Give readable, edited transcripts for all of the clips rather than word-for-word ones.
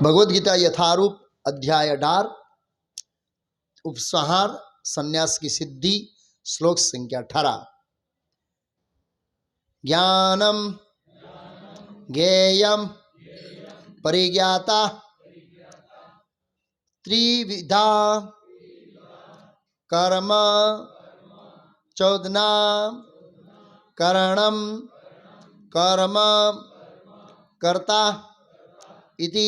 भगवद गीता यथारूप अध्याय 18 उपसंहार संन्यास की सिद्धि श्लोक संख्या 18। ज्ञानम ज्ञेयम परिज्ञाता त्रिविधा कर्म चौदना करणम कर्म कर्ता इति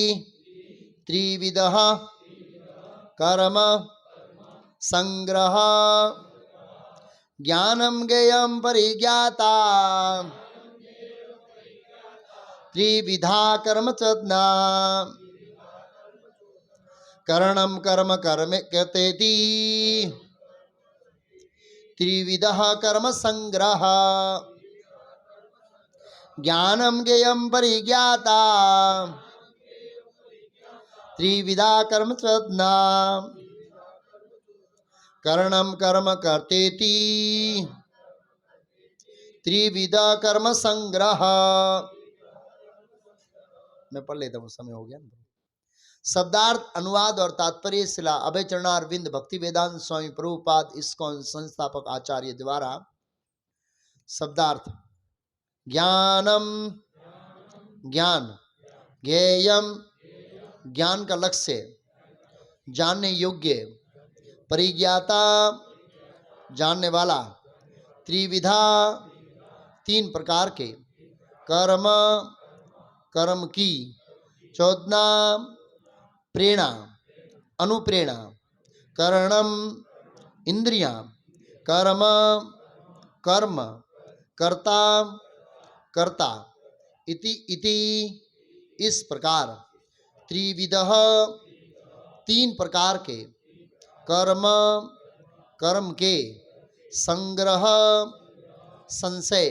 त्रिविधः कर्म संग्रह ज्ञानम ज्ञेयम परिज्ञाता त्रिविधा कर्म चौदना करणम कर्म कर्मे कृतेति त्रिविधः कर्म संग्रह ज्ञानम ज्ञेयम परिज्ञाता त्रिविधा कर्म चौदना करणम कर्म कर्तेति त्रिविधा कर्म संग्रह। मैं पढ़ लेता हूँ, समय हो गया ना। शब्दार्थ, अनुवाद और तात्पर्य शिला अभय चरणारविंद भक्ति वेदांत स्वामी प्रभुपाद इस्कॉन संस्थापक आचार्य द्वारा। शब्दार्थ: ज्ञानम ज्ञान, ज्ञेयम ज्ञान का लक्ष्य, जानने योग्य, परिज्ञाता जानने वाला, त्रिविधा तीन प्रकार के, कर्म कर्म की, चौदना प्रेरणा अनुप्रेरणा, करणम इंद्रियां, कर्म कर्म, कर्ता कर्ता, इति इस प्रकार, त्रिविधः तीन प्रकार के, कर्म कर्म के, संग्रह संशय।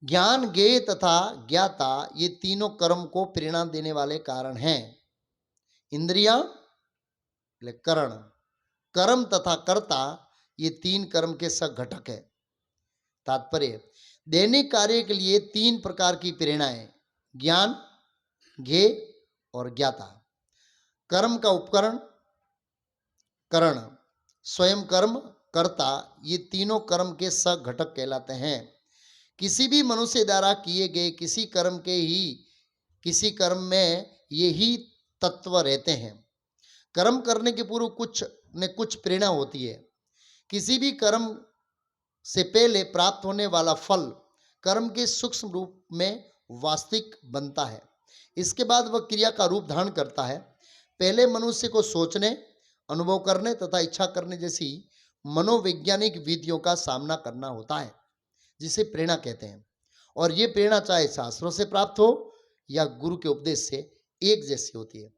ज्ञान, ज्ञेय तथा ज्ञाता ये तीनों कर्म को प्रेरणा देने वाले कारण हैं। इंद्रियां करण, कर्म तथा कर्ता ये तीन कर्म के सघटक है। तात्पर्य: दैनिक कार्य के लिए तीन प्रकार की प्रेरणाएं, ज्ञान, ज्ञेय और ज्ञाता। कर्म का उपकरण करण, स्वयं कर्म कर्ता, ये तीनों कर्म के सघटक कहलाते हैं। किसी भी मनुष्य द्वारा किए गए किसी कर्म में ये ही तत्व रहते हैं। कर्म करने के पूर्व कुछ न कुछ प्रेरणा होती है। किसी भी कर्म से पहले प्राप्त होने वाला फल कर्म के सूक्ष्म रूप में वास्तविक बनता है। इसके बाद वह क्रिया का रूप धारण करता है। पहले मनुष्य को सोचने, अनुभव करने तथा इच्छा करने जैसी मनोवैज्ञानिक विधियों का सामना करना होता है, जिसे प्रेरणा कहते हैं। और ये प्रेरणा चाहे शास्त्रों से प्राप्त हो या गुरु के उपदेश से, एक जैसी होती है।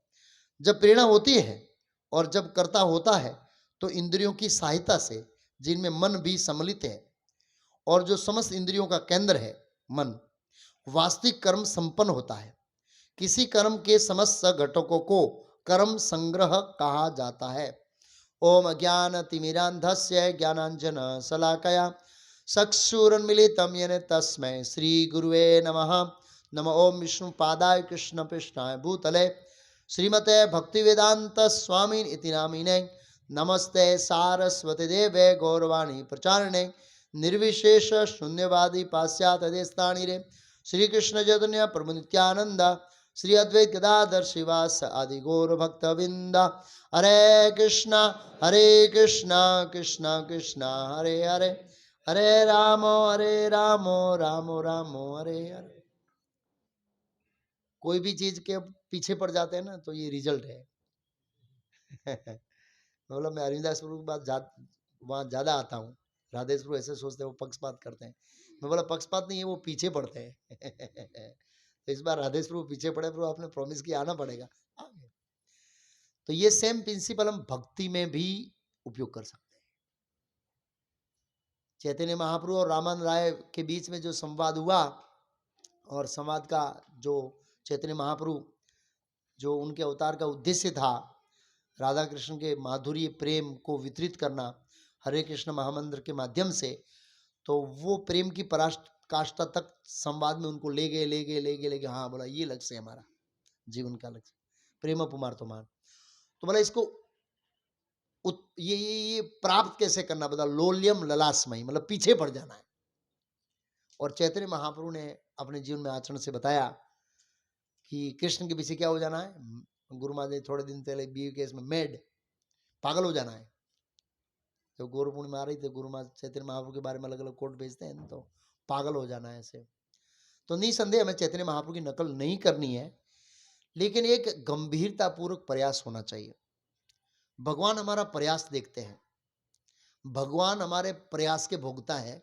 जब प्रेरणा होती है और जब कर्ता होता है तो इंद्रियों की सहायता से, जिनमें मन भी सम्मिलित है और जो समस्त इंद्रियों का केंद्र है मन, वास्तविक कर्म संपन्न होता है। किसी कर्म के समस्त घटकों को कर्म संग्रह कहा जाता है। ओम ज्ञानतिमिरान्धस्य ज्ञानांजन शलाकया चक्षुरुन्मीलितं येन तस्मै श्री गुरुवे नमः। नमो ओम विष्णुपादाय कृष्ण पृष्ठाय भूतले श्रीमते भक्तिवेदांत स्वामी इति नामिने। नमस्ते सारस्वती देवे गौरवाणी प्रचारिणे निर्विशेष शून्यवादी पाश्चात्य देशतानि रे। श्री कृष्ण चैतन्य प्रभु नित्यानंद श्री अद्वैत गदाधर श्रीवास आदि गौर भक्तविंद। हरे कृष्णा कृष्णा कृष्णा हरे हरे, हरे राम राम राम हरे हरे। कोई भी चीज के पीछे पड़ जाते हैं ना तो ये रिजल्ट है। बोला मैं हरिदास प्रभु के बाद वहाँ ज्यादा आता हूँ। राधेश प्रभु ऐसे सोचते हैं, वो पक्षपात करते हैं। मैं बोला पक्षपात नहीं है, वो पीछे पड़ते हैं। तो इस बार राधेश प्रभु पीछे पड़े, प्रभु आपने प्रॉमिस किया आना पड़ेगा। तो ये सेम प्रिंसिपल हम भक्ति में भी उपयोग कर सकते हैं। चैतन्य महाप्रभु और रामानंद राय के बीच में जो संवाद हुआ, और संवाद का जो चैतन्य महाप्रभु जो उनके अवतार का उद्देश्य था, राधा कृष्ण के माधुर्य प्रेम को वितरित करना हरे कृष्ण महामंत्र के माध्यम से, तो वो प्रेम की पराकाष्ठा तक संवाद में उनको ले गए। हाँ, बोला ये लक्ष्य है हमारा जीवन का लक्ष्य, प्रेम पुमार्थमान। तो बोला इसको ये प्राप्त कैसे करना, बता लोल्यम ललासमयी, मतलब पीछे पड़ जाना है। और चैतन्य महाप्रभु ने अपने जीवन में आचरण से बताया कि कृष्ण के पीछे क्या हो जाना है। गुरु महाराज ने थोड़े दिन पहले बीवी केस में मेड पागल हो जाना है। तो गुरु पूर्णिमा आ रही थी, गुरु महाराज चैतन्य महाप्रभु के बारे में अलग अलग कोट भेजते हैं, तो पागल हो जाना है ऐसे। तो निसंदेह हमें चैतन्य महाप्रभु की नकल नहीं करनी है, लेकिन एक गंभीरता पूर्वक प्रयास होना चाहिए। भगवान हमारा प्रयास देखते हैं, भगवान हमारे प्रयास के भोगता है।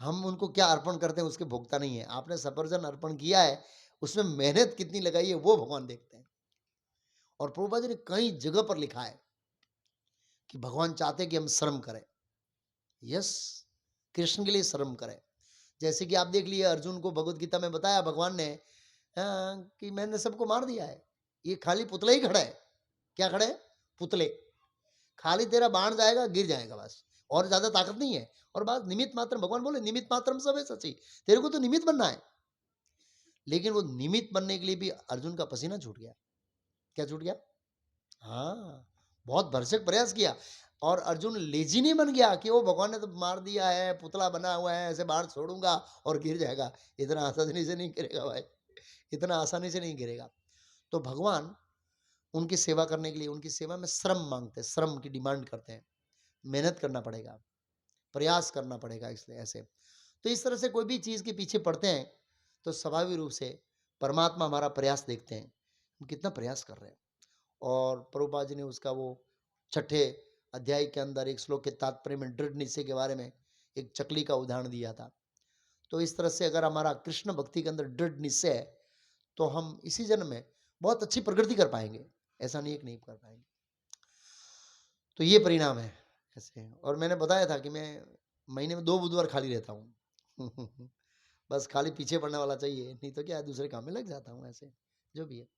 हम उनको क्या अर्पण करते हैं उसके भोगता नहीं है। आपने सफरजन अर्पण किया है, उसमें मेहनत कितनी लगाई है वो भगवान देखते हैं। और प्रभुपाद जी ने कई जगह पर लिखा है कि भगवान चाहते हैं कि हम श्रम करें। यस, कृष्ण के लिए श्रम करें। जैसे कि आप देख लिए अर्जुन को भगवत गीता में बताया भगवान ने कि मैंने सबको मार दिया है, ये खाली पुतला ही खड़ा है। क्या खड़े? पुतले। खाली तेरा बाण जाएगा, गिर जाएगा बस, और ज्यादा ताकत नहीं है। और बात निमित्त मात्र, भगवान बोले निमित्त मात्रम सब है सची, तेरे को तो निमित्त बनना है। लेकिन वो निमित्त बनने के लिए भी अर्जुन का पसीना छूट गया। क्या छूट गया? हाँ, बहुत भरसक प्रयास किया। और अर्जुन लेजी नहीं बन गया कि वो भगवान ने तो मार दिया है, पुतला बना हुआ है, ऐसे बाण छोड़ूंगा और गिर जाएगा। इतना आसानी से नहीं गिरेगा भाई, इतना आसानी से नहीं गिरेगा। तो भगवान उनकी सेवा करने के लिए उनकी सेवा में श्रम मांगते हैं, श्रम की डिमांड करते हैं। मेहनत करना पड़ेगा, प्रयास करना पड़ेगा, इसलिए ऐसे। तो इस तरह से कोई भी चीज के पीछे पड़ते हैं तो स्वाभाविक रूप से परमात्मा हमारा प्रयास देखते हैं, हम कितना प्रयास कर रहे हैं। और प्रभुपाद जी ने उसका वो 6ठे अध्याय के अंदर एक श्लोक के तात्पर्य में दृढ़ निश्चय के बारे में एक चकली का उदाहरण दिया था। तो इस तरह से अगर हमारा कृष्ण भक्ति के अंदर दृढ़ निश्चय है तो हम इसी जन्म में बहुत अच्छी प्रगति कर पाएंगे, ऐसा नहीं एक नहीं कर पाएंगे। तो ये परिणाम है ऐसे। और मैंने बताया था कि मैं महीने में 2 बुधवार खाली रहता हूँ बस खाली पीछे पड़ने वाला चाहिए, नहीं तो क्या है, दूसरे काम में लग जाता हूँ ऐसे, जो भी है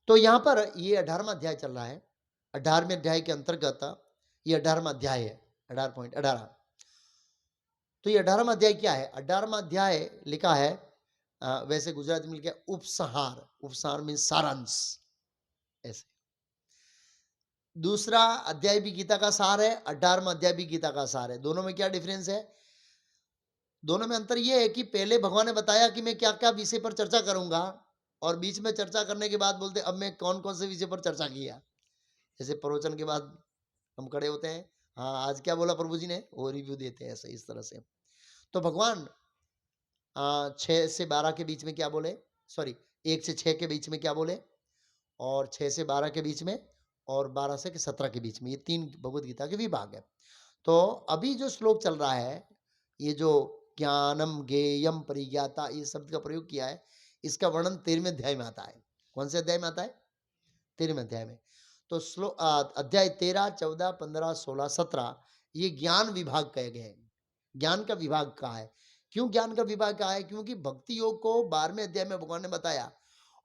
तो यहाँ पर ये 18वां अध्याय चल रहा है। 18वें अध्याय के अंतर्गत ये 18वां अध्याय है, 18.18। तो ये 18वां अध्याय क्या है? 18वां अध्याय लिखा है वैसे गुजराती में लिखा है उपसंहार। उपसंहार मीन सारांश ऐसे। दूसरा अध्याय भी गीता का सार है, 18वां अध्याय भी गीता का सार है। दोनों में क्या डिफरेंस है? दोनों में अंतर यह है कि पहले भगवान ने बताया कि मैं क्या क्या विषय पर चर्चा करूंगा, और बीच में चर्चा करने के बाद बोलते अब मैं कौन कौन से विषय पर चर्चा किया। जैसे प्रवचन के बाद हम खड़े होते हैं, हाँ आज क्या बोला प्रभु जी ने, वो रिव्यू देते हैं ऐसे, इस तरह से। तो भगवान 6 से 12 के बीच में क्या बोले, सॉरी 1 से 6 के बीच में क्या बोले, और 6 से 12 के बीच में, और 12 से 17 के बीच में, ये 3 भगवत गीता के विभाग है। तो अभी जो श्लोक चल रहा है, ये जो ज्ञानम गेयम परिज्ञाता, ये शब्द का प्रयोग किया है, इसका वर्णन 13वें अध्याय में आता है। कौन से अध्याय में आता है? 13वें अध्याय में। तो श्लोक अध्याय 13, 14, 15, 16, 17 ये ज्ञान विभाग कहे गए हैं। ज्ञान का विभाग कहा है। क्यों ज्ञान का विभाग कहा है? क्योंकि भक्ति योग को 12वें अध्याय में भगवान ने बताया,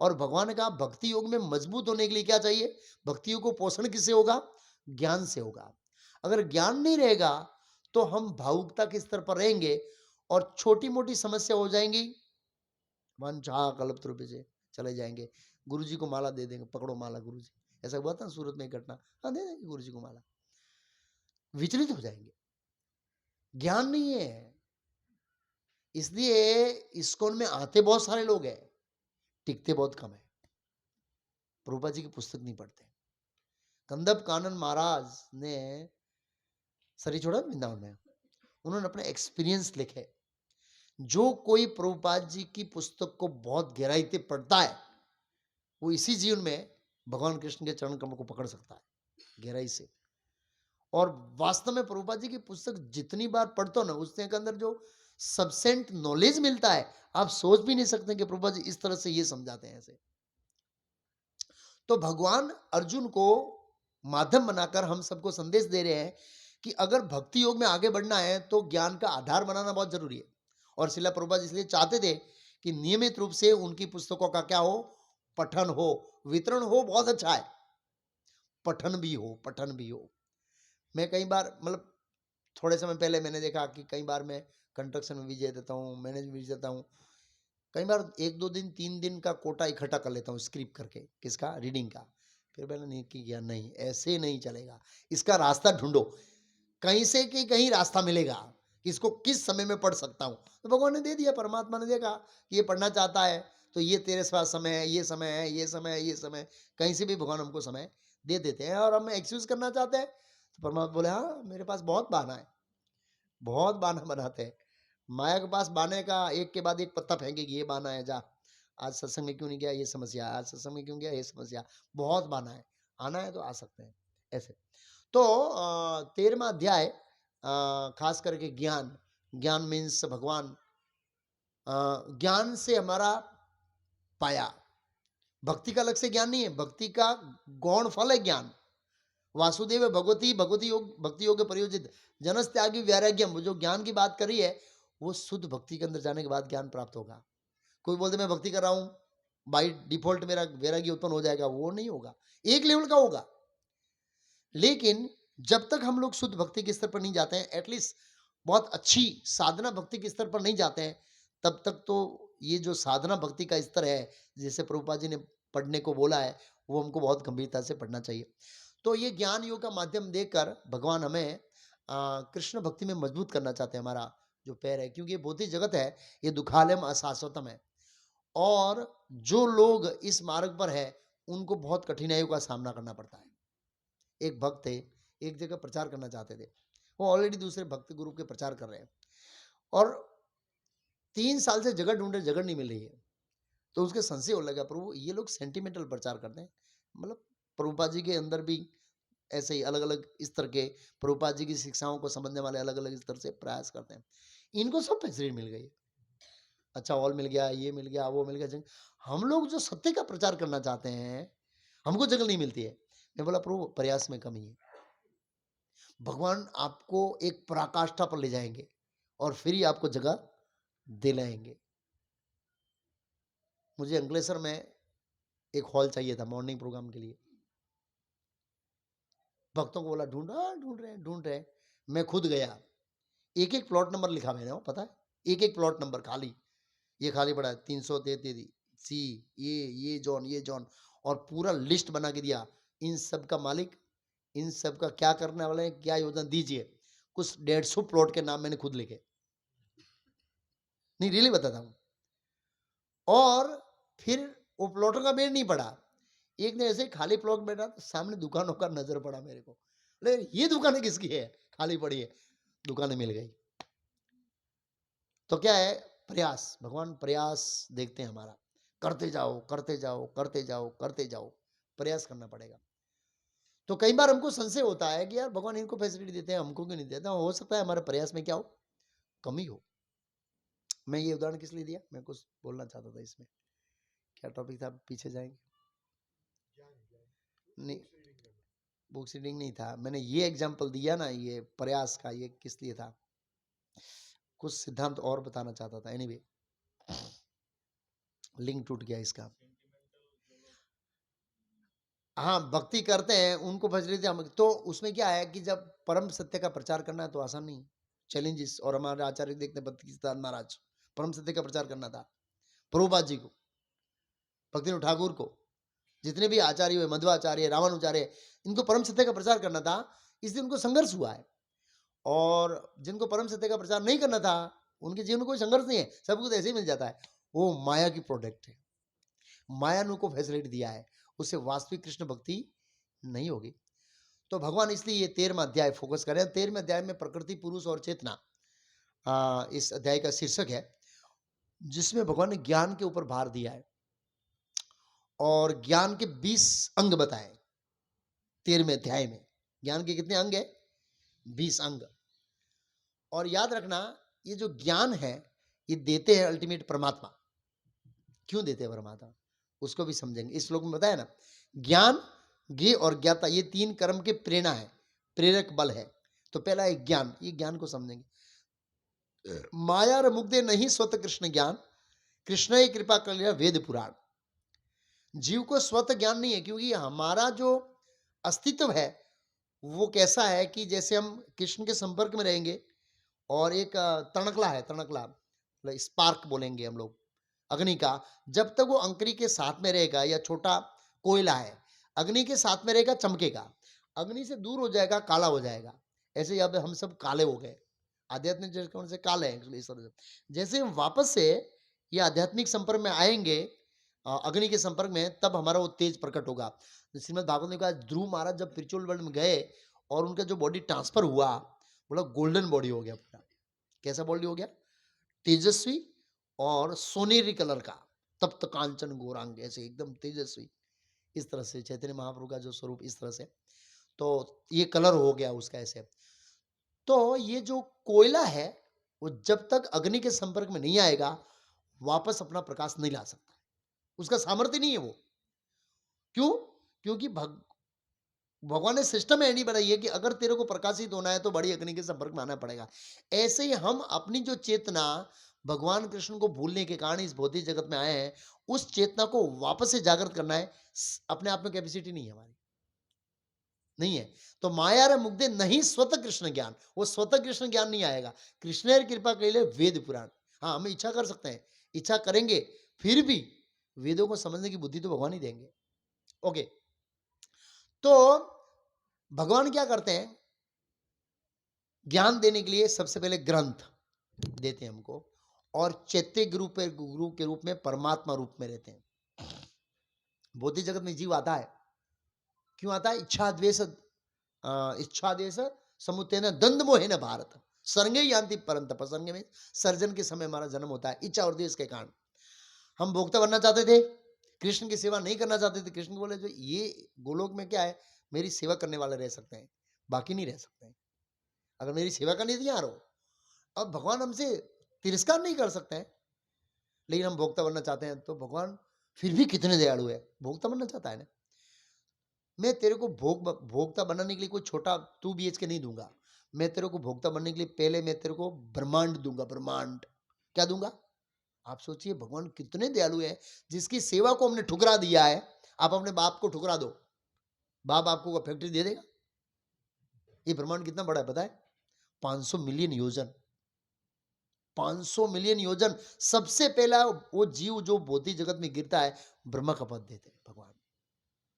और भगवान ने कहा भक्ति योग में मजबूत होने के लिए क्या चाहिए? भक्ति योग को पोषण किससे होगा? ज्ञान से होगा। अगर ज्ञान नहीं रहेगा तो हम भावुकता के स्तर पर रहेंगे और छोटी मोटी समस्या हो जाएंगी, वंशा कल्पतरू से चले जाएंगे, गुरु जी को माला दे देंगे, पकड़ो माला गुरु जी, ऐसा हुआ था सूरत में घटना, हाँ दे देंगे गुरु जी को माला, विचलित हो जाएंगे। ज्ञान नहीं है, इसलिए इस्कॉन में आते बहुत सारे लोग हैं, टिकते बहुत कम है। प्रभुपाद जी की पुस्तक नहीं पढ़ते। कंदप कानन महाराज ने सरी छोड़ा वृंदावन में, उन्होंने अपने एक्सपीरियंस लिखे। जो कोई प्रभुपाद जी की पुस्तक को बहुत गहराई से पढ़ता है, वो इसी जीवन में भगवान कृष्ण के चरण कमल को पकड़ सकता है गहराई से। और वास्तव में प्रभुपाद जी की पुस्तक जितनी बार पढ़ते हो ना, उसके अंदर जो सबसेंट नॉलेज मिलता है, आप सोच भी नहीं सकते कि प्रभुपाद जी इस तरह से ये समझाते हैं ऐसे। तो भगवान अर्जुन को माध्यम बनाकर हम सबको संदेश दे रहे हैं कि अगर भक्ति योग में आगे बढ़ना है तो ज्ञान का आधार बनाना बहुत जरूरी है। और शिला प्रभुपाद इसलिए चाहते थे कि नियमित रूप से उनकी पुस्तकों का क्या हो? पठन हो, वितरण हो। बहुत अच्छा है, पठन भी हो, पठन भी हो। मैं कई बार मतलब थोड़े समय पहले मैंने देखा कि कई बार मैं कंस्ट्रक्शन में विजय देता हूँ, मैनेज भी देता हूँ, कई बार 1-2 दिन 3 दिन का कोटा इकट्ठा कर लेता हूँ स्क्रिप्ट करके, किसका, रीडिंग का। फिर मैंने नहीं किया, नहीं ऐसे नहीं चलेगा, इसका रास्ता ढूंढो, कहीं से कि कहीं रास्ता मिलेगा कि इसको किस समय में पढ़ सकता हूँ। तो भगवान ने दे दिया, परमात्मा ने देखा कि ये पढ़ना चाहता है, तो ये तेरे पास समय है, ये समय है, ये समय है, ये समय, कहीं से भी भगवान हमको समय दे देते हैं। और हम एक्सक्यूज करना चाहते हैं तो परमात्मा बोले हाँ मेरे पास बहुत बहाना है, बहुत बहाना बनाते हैं। माया के पास बहाने का एक के बाद एक पत्ता फेंकेगी, ये बहाना है, जा आज सत्संग में क्यों नहीं गया, ये समस्या, आज सत्संग में क्यों गया, ये समस्या, बहुत बहाना है, आना है तो आ सकते हैं ऐसे। तो 13वां अध्याय खास करके ज्ञान, ज्ञान मीन्स भगवान, ज्ञान से हमारा पाया, भक्ति का अलग से ज्ञान नहीं है, भक्ति का गौण फल है ज्ञान। वासुदेव भगवती, भगवती योग, भक्ति योग प्रयोजित जनस त्यागी वैराग्यम, वो जो ज्ञान की बात करी है वो शुद्ध भक्ति के अंदर जाने के बाद ज्ञान प्राप्त होगा। कोई बोलते मैं भक्ति कर रहा हूं, बाई डिफॉल्ट मेरा वैराग्य उत्पन्न हो जाएगा, वो नहीं होगा, एक लेवल का होगा। लेकिन जब तक हम लोग शुद्ध भक्ति के स्तर पर नहीं जाते हैं, एटलीस्ट बहुत अच्छी साधना भक्ति के स्तर पर नहीं जाते हैं, तब तक तो ये जो साधना भक्ति का स्तर है, जैसे प्रभुपाद जी ने पढ़ने को बोला है, वो हमको बहुत गंभीरता से पढ़ना चाहिए। तो ये ज्ञान योग का माध्यम देकर भगवान हमें कृष्ण भक्ति में मजबूत करना चाहते हैं, हमारा जो पैर है, क्योंकि ये भौतिक जगत है, ये दुखालयम अशाश्वतम है। और जो लोग इस मार्ग पर है उनको बहुत कठिनाइयों का सामना करना पड़ता है। एक भक्त थे, एक जगह प्रचार करना चाहते थे, वो ऑलरेडी दूसरे भक्त ग्रुप के प्रचार कर रहे हैं और 3 साल से जगह ढूंढ रहे, जगह नहीं मिल रही है। तो उसके संशय होने लगा, प्रभु ये लोग सेंटिमेंटल प्रचार करते हैं, मतलब प्रभुपाद जी के अंदर भी ऐसे ही अलग अलग स्तर के प्रभुपाद जी की शिक्षाओं को समझने वाले अलग अलग स्तर से प्रयास करते हैं, इनको सब फैसिलिटी मिल गई, अच्छा हॉल मिल गया, ये मिल गया, वो मिल गया, जगह। हम लोग जो सत्य का प्रचार करना चाहते हैं हमको जगह नहीं मिलती है। मैं बोला प्रभु प्रयास में कमी है, भगवान आपको एक पराकाष्ठा पर ले जाएंगे और फिर ही आपको जगह दिलाएंगे। मुझे अंकलेश्वर में एक हॉल चाहिए था मॉर्निंग प्रोग्राम के लिए, भक्तों को बोला ढूंढ रहे हैं, मैं खुद गया, एक एक प्लॉट नंबर लिखा मैंने, पता है, एक एक प्लॉट नंबर खाली, ये खाली पड़ा है 333 सी, ये जॉन, ये जॉन, और पूरा लिस्ट बना के दिया, इन सब का मालिक, इन सब का क्या करने वाले हैं, क्या योजना दीजिए। कुछ 150 प्लॉट के नाम मैंने खुद लिखे, नहीं रियली बताता हूँ। और फिर वो प्लॉटों का मेल नहीं पड़ा, एक ने ऐसे खाली प्लॉट बैठा तो सामने दुकानों का नजर पड़ा मेरे को, अरे ये दुकानें किसकी है, खाली पड़ी है, दुकानें मिल गई। तो क्या है, प्रयास, भगवान प्रयास देखते हैं हमारा, करते जाओ करते जाओ करते जाओ करते जाओ, प्रयास करना पड़ेगा। तो कई बार हमको संशय होता है कि यार भगवान इनको फैसिलिटी देते हैं हमको क्यों नहीं देता, हो सकता है हमारे प्रयास में क्या हो, कमी हो। मैं ये उदाहरण किस लिए दिया, मैं कुछ बोलना चाहता था इसमें, क्या टॉपिक था, पीछे जाएंगे, नहीं बुक्स रीडिंग नहीं था, मैंने ये एग्जाम्पल दिया ना ये प्रयास का, ये किस लिए था, कुछ सिद्धांत और बताना चाहता था, एनीवे लिंक टूट गया इसका। हाँ भक्ति करते हैं उनको फैसिलिटी हम, तो उसमें क्या है कि जब परम सत्य का प्रचार करना है तो आसान नहीं, चैलेंजेस, और हमारे आचार्य देखते भक्ति महाराज, परम सत्य का प्रचार करना था प्रभुपाद जी को, भक्ति ठाकुर को, जितने भी आचार्य हुए, मध्वाचार्य, रामानुचार्य, इनको परम सत्य का प्रचार करना था, इसलिए उनको संघर्ष हुआ है। और जिनको परम सत्य का प्रचार नहीं करना था उनके जीवन में कोई संघर्ष नहीं है, सब कुछ ऐसे ही मिल जाता है, वो माया की प्रोडक्ट है, माया ने उनको फैसिलिटी दिया है, उससे वास्तविक कृष्ण भक्ति नहीं होगी। तो भगवान इसलिए ये 13वां अध्याय फोकस करें, 13वें अध्याय में प्रकृति, पुरुष और चेतना इस अध्याय का शीर्षक है, जिसमें भगवान ने ज्ञान के ऊपर भार दिया है और ज्ञान के 20 अंग बताए 13वें अध्याय में। ज्ञान के कितने अंग है, 20 अंग। और याद रखना ये जो ज्ञान है ये देते हैं अल्टीमेट परमात्मा, क्यों देते हैं परमात्मा उसको भी समझेंगे, इस श्लोक में बताया ना, ज्ञान, ज्ञ और ज्ञाता, ये 3 कर्म के प्रेरणा है, प्रेरक बल है। तो पहला है ज्ञान, ये ज्ञान को समझेंगे, माया र मुग्धे नहीं स्वतः कृष्ण ज्ञान, कृष्ण ही कृपा कर लिया वेद पुराण। जीव को स्वतः ज्ञान नहीं है, क्योंकि हमारा जो अस्तित्व है वो कैसा है कि जैसे हम कृष्ण के संपर्क में रहेंगे और एक तणकला है, तणकला मतलब स्पार्क बोलेंगे हम लोग, अग्नि का। जब तक वो अंकुरी के साथ में रहेगा, या छोटा कोयला है, अग्नि के साथ में रहेगा, चमकेगा। अग्नि से दूर हो जाएगा, काला हो जाएगा। ऐसे ही अब हम सब काले हो गए, आध्यात्मिक दृष्टिकोण से काले हैं एक्चुअली इस तरह से। जैसे हम वापस से ये आध्यात्मिक संपर्क में आएंगे, अग्नि के संपर्क में, तब हमारा वो तेज प्रकट होगा। तो श्रीमद् भागवत ने कहा, ध्रुव महाराज जब स्पिरिचुअल वर्ल्ड में गए और उनका जो बॉडी ट्रांसफर हुआ, बोला गोल्डन बॉडी हो गया पूरा। कैसा बॉडी हो गया? तेजस्वी और सोनेरी कलर का, तप्त कांचन गौरांग, ऐसे एकदम तेजस्वी। इस तरह से चैतन्य महाप्रभु का जो स्वरूप इस तरह से, तो ये कलर हो गया उसका ऐसे। तो ये जो कोयला है, वो जब तक अग्नि के संपर्क में नहीं आएगा, वापस अपना प्रकाश नहीं ला सकता। उसका सामर्थ्य नहीं है वो। क्यों? क्योंकि भगवान ने सिस्टम है नहीं बनाई है कि अगर तेरे को प्रकाशित होना है तो बड़ी अग्नि के संपर्क में आना पड़ेगा। ऐसे ही हम अपनी जो चेतना भगवान कृष्ण को भूलने के कारण इस भौतिक जगत में आए हैं, उस चेतना को वापस से जागृत करना है। अपने आप में कैपेसिटी नहीं है हमारी, नहीं है। तो माया रे मुग्धे नहीं स्वतः कृष्ण ज्ञान, वो स्वतः कृष्ण ज्ञान नहीं आएगा। कृष्ण कृपा के लिए वेद पुराण, हाँ हम इच्छा कर सकते हैं, इच्छा करेंगे, फिर भी वेदों को समझने की बुद्धि तो भगवान ही देंगे। ओके, तो भगवान क्या करते हैं? ज्ञान देने के लिए सबसे पहले ग्रंथ देते हैं हमको, और चैत्य गुरु के रूप में परमात्मा रूप में रहते हैं। भौतिक जगत में जीव आता है, क्यों आता है? इच्छा द्वेष समुत्थेन द्वंद्व मोहेन भारत सर्गे यान्ति परंतप। सर्गे में सर्जन के समय हमारा जन्म होता है, इच्छा और द्वेष के कारण। हम भोक्ता बनना चाहते थे, कृष्ण की सेवा नहीं करना चाहते थे। कृष्ण बोले जो ये गोलोक में क्या है, मेरी सेवा करने वाले रह सकते हैं, बाकी नहीं रह सकते हैं। अगर मेरी सेवा करनी थी यहाँ रहो। अब भगवान हमसे तिरस्कार नहीं कर सकते हैं, लेकिन हम भोक्ता बनना चाहते हैं। तो भगवान फिर भी कितने दयालु है, भोक्ता बनना चाहता है ना। मैं तेरे को भोक्ता बनाने के लिए कोई छोटा 2 BHK नहीं दूंगा। मैं तेरे को भोक्ता बनने के लिए पहले मैं तेरे को ब्रह्मांड दूंगा। ब्रह्मांड क्या दूंगा? आप सोचिए भगवान कितने दयालु है, जिसकी सेवा को हमने ठुकरा दिया है। आप अपने बाप को ठुकरा दो, बाप आपको फैक्ट्री दे देगा? ये ब्रह्मांड कितना बड़ा है पता है? 500 मिलियन योजन, 500 मिलियन योजन। सबसे पहला वो जीव जो भौतिक जगत में गिरता है, ब्रह्मा का पद देते हैं भगवान।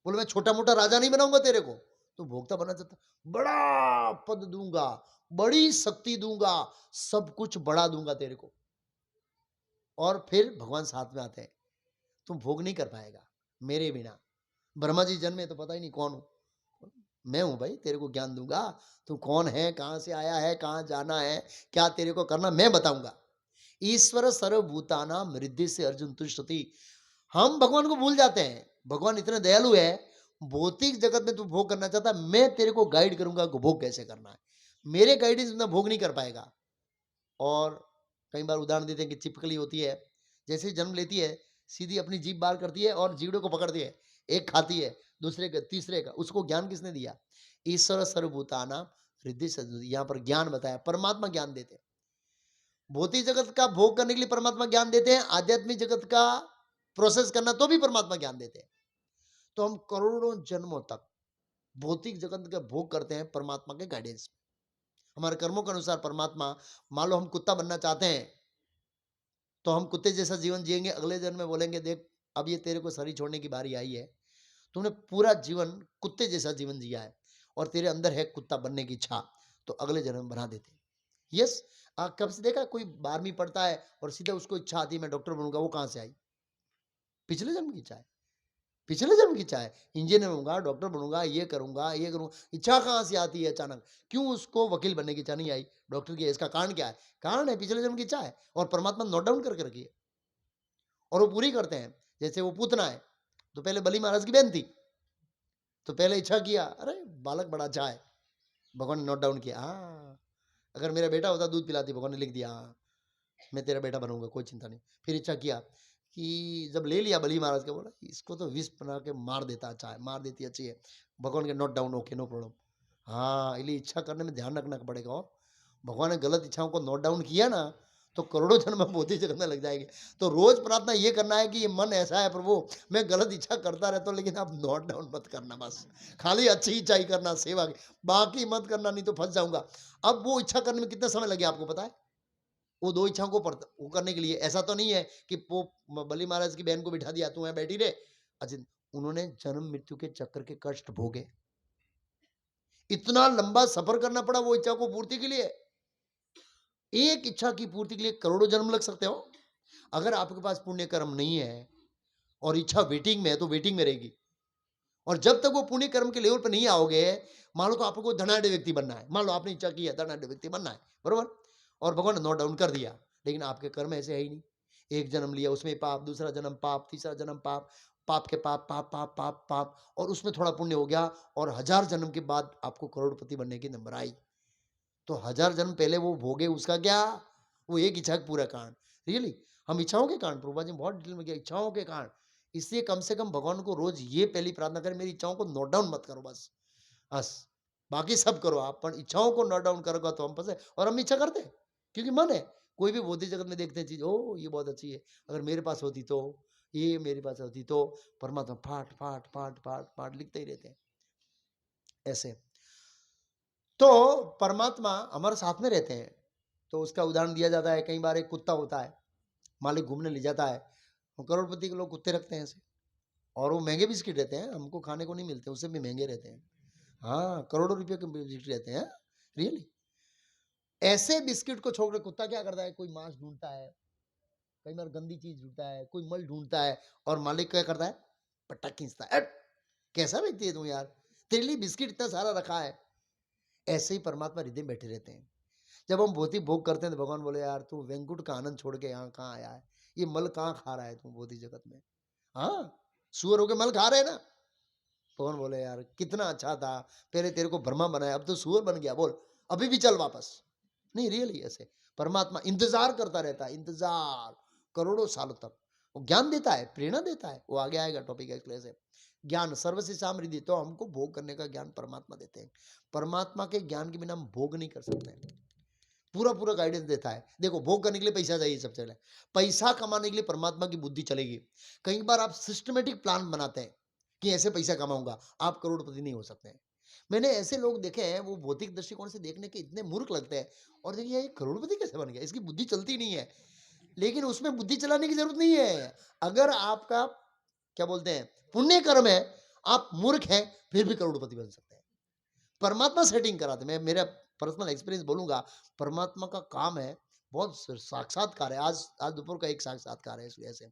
बोले मैं छोटा मोटा राजा नहीं बनाऊंगा तेरे को, तो भोक्ता बनना चाहता, बड़ा पद दूंगा, बड़ी शक्ति दूंगा, सब कुछ बड़ा दूंगा तेरे को। और फिर भगवान साथ में आते हैं, तुम भोग नहीं कर पाएगा मेरे बिना। ब्रह्मा जी जन्मे तो पता ही नहीं कौन हूं, मैं हूं भाई, तेरे को ज्ञान दूंगा। तू कौन है, कहां से आया है, कहां जाना है, क्या तेरे को करना, मैं बताऊंगा। ईश्वर सर्वभूतानां हृदय से अर्जुन तुष्टि। हम भगवान को भूल जाते हैं। भगवान इतने दयालु है, भौतिक जगत में तू भोग करना चाहता, मैं तेरे को गाइड करूंगा कि भोग कैसे करना है। मेरे गाइडेंस में भोग नहीं कर पाएगा। और कई बार उदाहरण देते हैं कि चिपकली होती है, जैसे ही जन्म लेती है, सीधी अपनी जीभ बाहर करती है और जीवड़े को पकड़ती है, एक खाती है, दूसरे का, तीसरे का। उसको ज्ञान किसने दिया? ईश्वर सर्वभूतानां हृदय से। यहाँ पर ज्ञान बताया, परमात्मा ज्ञान देते हैं। भौतिक जगत का भोग करने के लिए परमात्मा ज्ञान देते हैं, आध्यात्मिक जगत का प्रोसेस करना तो भी परमात्मा ज्ञान देते हैं। तो हम करोड़ों जन्मों तक भौतिक जगत का भोग करते हैं परमात्मा के गाइडेंस में। हमारे कर्मों के अनुसार परमात्मा, मान लो हम कुत्ता बनना चाहते हैं, तो हम कुत्ते जैसा जीवन जिएंगे। अगले जन्म में बोलेंगे देख अब ये तेरे को शरीर छोड़ने की बारी आई है, तूने पूरा जीवन कुत्ते जैसा जीवन जिया है और तेरे अंदर है कुत्ता बनने की इच्छा, तो अगले जन्म बना देते। यस, कब से देखा कोई 12वीं पढ़ता है और सीधा उसको इच्छा आती है मैं डॉक्टर बनूंगा, वो कहां से आई? पिछले जन्म की इच्छा है, पिछले जन्म की इच्छा है, इंजीनियर बनूंगा, डॉक्टर बनूंगा, ये करूंगा, ये करूंगा। इच्छा कहां से आती है अचानक? क्यों उसको वकील बनने की इच्छा नहीं आई, डॉक्टर की? इसका कारण क्या है? कारण है पिछले जन्म की इच्छा है, और परमात्मा नोट डाउन करके रखी है और वो पूरी करते हैं। जैसे वो पूतना है, तो पहले बलि महाराज की बहन थी, तो पहले इच्छा किया, अरे बालक बड़ा अच्छा है, भगवान ने नोट डाउन किया, हाँ अगर मेरा बेटा होता दूध पिलाती, भगवान ने लिख दिया हाँ मैं तेरा बेटा बनूंगा, कोई चिंता नहीं। फिर इच्छा किया कि जब ले लिया बलि महाराज का, बोला इसको तो विष बना के मार देता, अच्छा है, मार देती अच्छी है। भगवान के note down, okay no problem. हाँ इसलिए इच्छा करने में ध्यान रखना पड़ेगा। भगवान ने गलत इच्छाओं को नोट डाउन किया ना, तो करोड़ों जन्म हम बोधि जगत में लग जाएंगे। तो रोज प्रार्थना ये करना है कि ये मन ऐसा है प्रभु, मैं गलत इच्छा करता रहता हूँ, लेकिन आप नोट डाउन मत करना, बस खाली अच्छी इच्छा ही करना, सेवा की, बाकी मत करना, नहीं तो फंस जाऊंगा। अब वो इच्छा करने में कितना समय लगे आपको पता है? वो दो इच्छाओं को वो करने के लिए ऐसा तो नहीं है कि बली महाराज की बहन को बिठा दिया, तू यहाँ बैठी रहे। अच्छा, उन्होंने जन्म मृत्यु के चक्कर के कष्ट भोगे, इतना लंबा सफर करना पड़ा वो इच्छा को पूर्ति के लिए। एक इच्छा की पूर्ति के लिए करोड़ों जन्म लग सकते हो। अगर आपके पास पुण्य कर्म नहीं है और इच्छा वेटिंग में है, तो वेटिंग में रहेगी। और जब तक वो पुण्य कर्म के लेवल पर नहीं आओगे, मान लो तो आपको धनाढ़ व्यक्ति बनना है, मान लो आपने इच्छा की है धनाढ़ व्यक्ति बनना है, बरोबर, और भगवान ने नोट डाउन कर दिया, लेकिन आपके कर्म ऐसे है ही नहीं। एक जन्म लिया, उसमें पाप, दूसरा जन्म पाप, तीसरा जन्म पाप, पाप के पाप, पाप पाप पाप पाप, और उसमें थोड़ा पुण्य हो गया, और 1000 जन्म के बाद आपको करोड़पति बनने की नंबर आई। तो 1000 जन्म पहले वो भोगे, उसका क्या? वो एक इच्छा का पूरा कारण। रियली हम इच्छाओं के कारण, प्रभुपाद जी बहुत डिटेल में किया, इच्छाओं के कारण। इसलिए कम से कम भगवान को रोज ये पहली प्रार्थना करें, मेरी इच्छाओं को नोट डाउन मत करो, बस बस बाकी सब करो आप, पर इच्छाओं को नोट डाउन करोगा तो हम फंसे। और हम इच्छा करते हैं क्योंकि मन है। कोई भी बौद्धिक जगत में देखते हैं चीज, ओ ये बहुत अच्छी है, अगर मेरे पास होती तो, ये मेरे पास होती तो। परमात्मा फाट फाट फाट फाट फाट लिखते ही रहते हैं ऐसे। तो परमात्मा हमारे साथ में रहते हैं। तो उसका उदाहरण दिया जाता है, कई बार एक कुत्ता होता है, मालिक घूमने ले जाता है, वो करोड़पति के लोग कुत्ते रखते हैं ऐसे, और वो महंगे बिस्किट रहते हैं, हमको खाने को नहीं मिलते, उससे भी महंगे रहते हैं। हाँ, करोड़ों रुपए के बिस्किट रहते हैं, रियली। ऐसे बिस्किट को छोड़कर कुत्ता क्या करता है, कोई मांस ढूंढता है, कई बार गंदी चीज ढूंढता है, कोई मल ढूंढता है, और मालिक क्या करता है, पट्टा खींचता है, "अट! कैसा व्यक्ति है तू यार, तेरे लिए बिस्किट इतना सारा रखा है।" ऐसे ही परमात्मा हृदय में बैठे रहते हैं। जब हम भौतिक भोग करते हैं तो भगवान बोले, यार तू वेंकुट का आनंद छोड़ के यहाँ कहाँ आया है, ये मल कहाँ खा रहा है तू भौतिक जगत में? हाँ, सुअर होके मल खा रहे हैं ना। भगवान बोले, यार कितना अच्छा था, पहले तेरे को ब्रह्मा बनाया, अब तो सुअर बन गया, बोल अभी भी चल वापस। नहीं, रियली ऐसे परमात्मा इंतजार करता रहता है, इंतजार करोड़ों सालों तक। वो ज्ञान देता है, प्रेरणा देता है, वो आगे आएगा टॉपिक एक्सप्लेन से। ज्ञान सर्वस्य समृद्धि, तो हमको भोग करने का ज्ञान परमात्मा देते हैं। परमात्मा के ज्ञान के बिना हम भोग नहीं कर सकते। पूरा पूरा गाइडेंस देता है। देखो, भोग करने के लिए पैसा चाहिए सबसे पहले, पैसा कमाने के लिए परमात्मा की बुद्धि चलेगी। कई बार आप सिस्टमेटिक प्लान बनाते हैं कि ऐसे पैसा कमाऊंगा, आप करोड़पति नहीं हो सकते हैं। मैंने ऐसे लोग देखे हैं, वो भौतिक दृष्टिकोण से देखने के इतने मूर्ख लगते हैं, और देखिए ये करोड़पति कैसे बन गया, इसकी बुद्धि चलती नहीं है। लेकिन उसमें बुद्धि चलाने की जरूरत नहीं है। अगर आपका क्या बोलते हैं पुण्य कर्म है, आप मूर्ख हैं, फिर भी करोड़पति बन सकते हैं। परमात्मा सेटिंग कराते, मैं मेरा पर्सनल एक्सपीरियंस बोलूंगा, परमात्मा का काम है, बहुत साक्षात्कार है। आज दोपहर का एक साक्षात्कार है इसलिए ऐसे,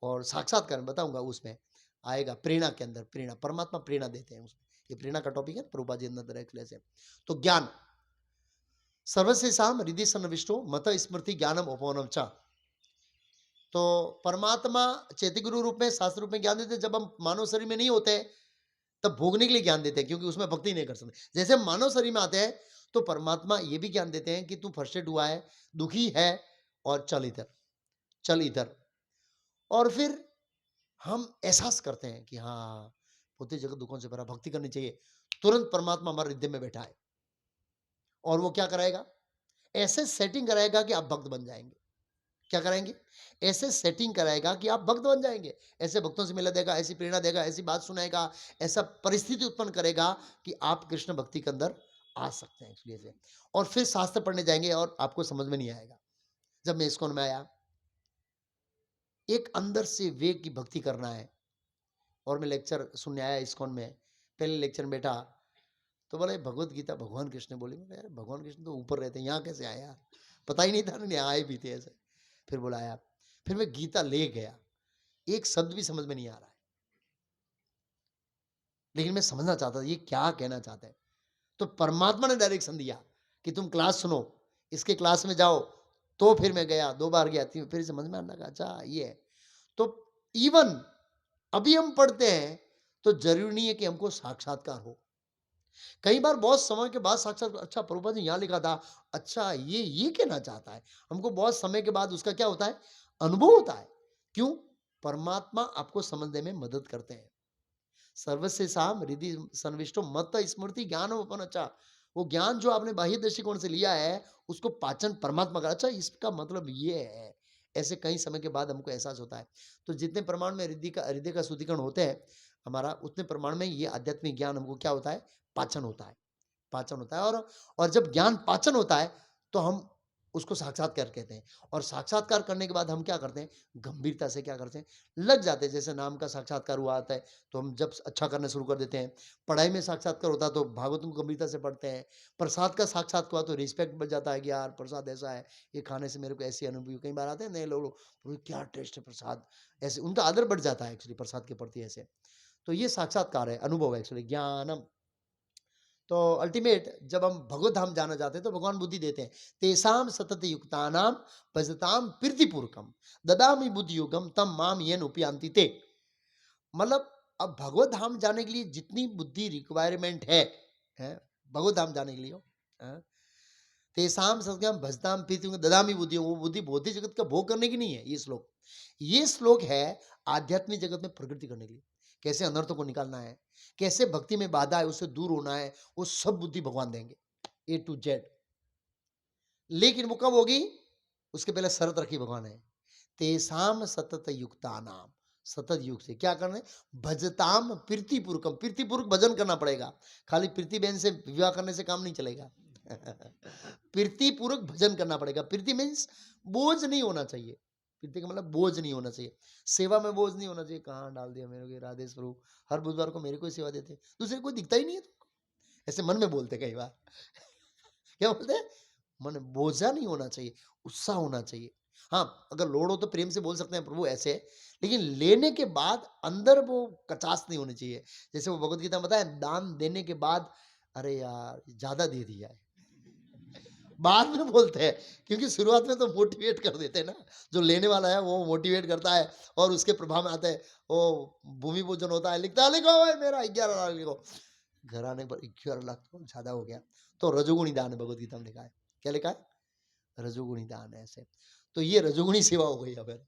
और साक्षात्कार में बताऊंगा, उसमें आएगा प्रेरणा के अंदर, प्रेरणा परमात्मा प्रेरणा देते हैं उसमें, ये प्रेरणा का टॉपिक है प्रभुपाद जी अंदर एक्सप्लेन से। तो ज्ञान सर्वस्य साम हृदय सन्निविष्टो मत स्मृति ज्ञानम उपवनम च। तो परमात्मा चैतिक गुरु रूप में, शास्त्र रूप में ज्ञान देते हैं। जब हम मानव शरीर में नहीं होते तब भोगने के लिए ज्ञान देते हैं, क्योंकि उसमें भक्ति नहीं कर सकते। जैसे हम मानव शरीर में आते हैं तो परमात्मा ये भी ज्ञान देते हैं कि तू फ्रस्ट्रेट हुआ है, दुखी है, और चल इधर, चल इधर। और फिर हम एहसास करते हैं कि हाँ, भौतिक जगत दुखों से भरा, भक्ति करनी चाहिए। तुरंत परमात्मा हमारे हृदय में बैठा है, और वो क्या कराएगा, ऐसे सेटिंग कराएगा कि आप भक्त बन जाएंगे। क्या कराएंगे, ऐसे सेटिंग कराएगा कि आप भक्त बन जाएंगे। ऐसे भक्तों से मिला देगा, ऐसी प्रेरणा देगा, ऐसी बात सुनाएगा, ऐसा परिस्थिति उत्पन्न करेगा कि आप कृष्ण भक्ति के अंदर आ सकते हैं इसलिए से। और फिर शास्त्र पढ़ने जाएंगे और आपको समझ में नहीं आएगा। जब मैं इस्कॉन में आया, एक अंदर से वेग की भक्ति करना है, और मैं लेक्चर सुनने आया इस्कॉन में, पहले लेक्चर में बैठा, तो बोले भगवत गीता भगवान कृष्ण बोले। मैं यार भगवान कृष्ण तो ऊपर रहते हैं, यहाँ कैसे आया यार, पता ही नहीं था, नहीं आए भी थे ऐसे। फिर बुलाया, फिर मैं गीता ले गया, एक शब्द भी समझ में नहीं आ रहा है, लेकिन मैं समझना चाहता था ये क्या कहना चाहता है। तो परमात्मा ने डायरेक्शन दिया कि तुम क्लास सुनो, इसके क्लास में जाओ। तो फिर मैं गया, 2 बार गया, फिर समझ में आने लगा, अच्छा ये है। तो इवन अभी हम पढ़ते हैं तो जरूरी नहीं है कि हमको साक्षात्कार हो। कई बार बहुत समय के बाद साक्षात, अच्छा प्रभुपाद जी यहाँ लिखा था, अच्छा ये कहना चाहता है। हमको बहुत समय के बाद उसका क्या होता है, अनुभव होता है। क्यों, परमात्मा आपको समझने में मदद करते हैं। सर्वस्य साम हृदय सन्विष्टो मत स्मृति ज्ञान अपन, अच्छा वो ज्ञान जो आपने बाह्य दृष्टिकोण से लिया है, उसको पाचन परमात्मा का, अच्छा इसका मतलब ये है, ऐसे कई समय के बाद हमको एहसास होता है। तो जितने प्रमाण में हृदय का शुद्धिकरण होते हैं हमारा, उतने प्रमाण में ये आध्यात्मिक ज्ञान हमको क्या होता है, पाचन होता है, पाचन होता है। और जब ज्ञान पाचन होता है तो हम उसको साक्षात्कार कहते हैं। और साक्षात्कार करने के बाद हम क्या करते हैं, गंभीरता से क्या करते हैं, लग जाते हैं। जैसे नाम का साक्षात्कार हुआ आता है तो हम जब अच्छा करना शुरू कर देते हैं, पढ़ाई में साक्षात्कार होता है तो भागवतम को गंभीरता से पढ़ते हैं, प्रसाद का साक्षात्कार हुआ तो रिस्पेक्ट बढ़ जाता है कि यार प्रसाद ऐसा है, ये खाने से मेरे को ऐसी अनुभूति। कई बार आते हैं नए लोग, "बोले, क्या टेस्ट है प्रसाद", ऐसे उनका आदर बढ़ जाता है एक्चुअली प्रसाद के प्रति ऐसे। तो ये साक्षात्कार है, अनुभव है एक्चुअली ज्ञानम। तो अल्टीमेट जब हम भगवत धाम जाना चाहते हैं तो भगवान बुद्धि देते हैं। तेसाम सतत युक्तानाम भजताम प्रीतिपूर्वकम ददामि बुद्धि युगम तम माम येन उपयांति ते। मतलब अब भगवत धाम जाने के लिए जितनी बुद्धि रिक्वायरमेंट है भगवत धाम जाने के लिए, हाँ, तेसाम सत्यम भजताम प्रीति ददामी बुद्धि, वो बुद्धि भौतिक जगत का भोग करने की नहीं है। ये श्लोक है आध्यात्मिक जगत में प्रगति करने के लिए, कैसे अनर्थों को निकालना है, कैसे भक्ति में बाधा है उससे दूर होना है, वो सब बुद्धि भगवान देंगे ए टू जेड। लेकिन वो कब होगी, उसके पहले शर्त रखी भगवान ने, तेसाम सतत युक्ता नाम, सतत युग से क्या करना है, भजताम प्रीतिपूर्वकम, प्रीतिपूर्वक भजन करना पड़ेगा। खाली प्रीति बहन से विवाह करने से काम नहीं चलेगा। प्रीतिपूर्वक भजन करना पड़ेगा। प्रीति मीन्स बोझ नहीं होना चाहिए, प्रीति का मतलब बोझ नहीं होना चाहिए, सेवा में बोझ नहीं होना चाहिए। कहाँ डाल दिया मेरे को राधेश प्रभु, हर बुधवार को मेरे को ही सेवा देते, दूसरे कोई दिखता ही नहीं है तुमको, ऐसे मन में बोलते कई बार। क्या बोलते हैं, मन बोझा नहीं होना चाहिए, उत्साह होना चाहिए। हाँ, अगर लोड हो तो प्रेम से बोल सकते हैं प्रभु ऐसे, लेकिन लेने के बाद अंदर वो कचास नहीं होनी चाहिए। जैसे वो भगवत गीता में बताया, दान देने के बाद अरे यार ज्यादा दे दिया है, बाद में बोलते हैं, क्योंकि शुरुआत में तो मोटिवेट कर देते हैं ना, जो लेने वाला है वो मोटिवेट करता है और उसके प्रभाव में आता है। वो भूमि पूजन होता है, लिखता है लिखो भाई मेरा 11 लाख लिखो, घर आने पर 11 लाख तो ज्यादा हो गया। तो रजोगुणी दान है, भगवत गीता में लिखा है, क्या लिखा है, रजोगुणी दान है ऐसे। तो ये रजोगुणी सेवा हो गई। अब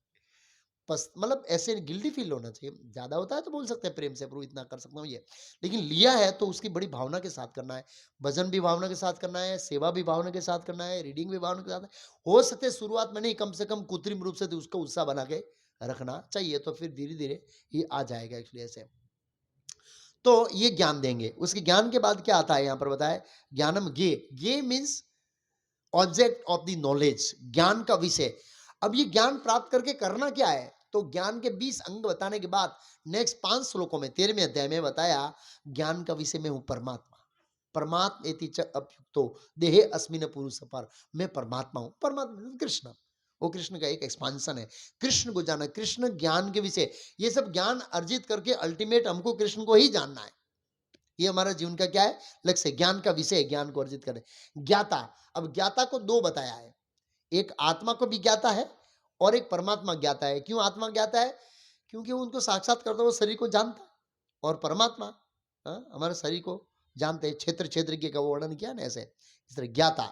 बस मतलब ऐसे गिल्टी फील होना चाहिए, ज्यादा होता है तो बोल सकते हैं प्रेम से प्रभु इतना कर सकता हूँ ये, लेकिन लिया है तो उसकी बड़ी भावना के साथ करना है। भजन भी भावना के साथ करना है, सेवा भी भावना के साथ करना है, रीडिंग भी भावना के साथ। हो सके शुरुआत में नहीं, कम से कम कृत्रिम रूप से तो उसका उत्साह बना के रखना चाहिए, तो फिर धीरे धीरे ये आ जाएगा एक्चुअली ऐसे। तो ये ज्ञान देंगे, उसके ज्ञान के बाद क्या आता है यहाँ पर बताया, ज्ञानम गे means object of the knowledge, ज्ञान का विषय। अब ये ज्ञान प्राप्त करके करना क्या है, तो ज्ञान के 20 अंग बताने के बाद नेक्स्ट 5 श्लोकों में 13वें अध्याय में बताया ज्ञान का विषय में हूं परमात्मा, परमात्मा एति च अप्युक्तो देहे अस्मिन पुरुष पर, मैं परमात्मा हूं। परमात्मा कृष्ण, वो कृष्ण का एक एक्सपांशन है, कृष्ण को जाना, कृष्ण ज्ञान के विषय। ये सब ज्ञान अर्जित करके अल्टीमेट हमको कृष्ण को ही जानना है, ये हमारा जीवन का क्या है, लक्ष्य, ज्ञान का विषय, ज्ञान को अर्जित करें। ज्ञाता, अब ज्ञाता को दो बताया है, एक आत्मा को भी ज्ञाता है और एक परमात्मा ज्ञाता है। क्यों आत्मा ज्ञाता है, क्योंकि वो उनको साक्षात करता है, वो शरीर को जानता है। और परमात्मा हमारे शरीर को जानते हैं, क्षेत्र क्षेत्र के का वर्णन किया ना ऐसे, इस तरह ज्ञाता।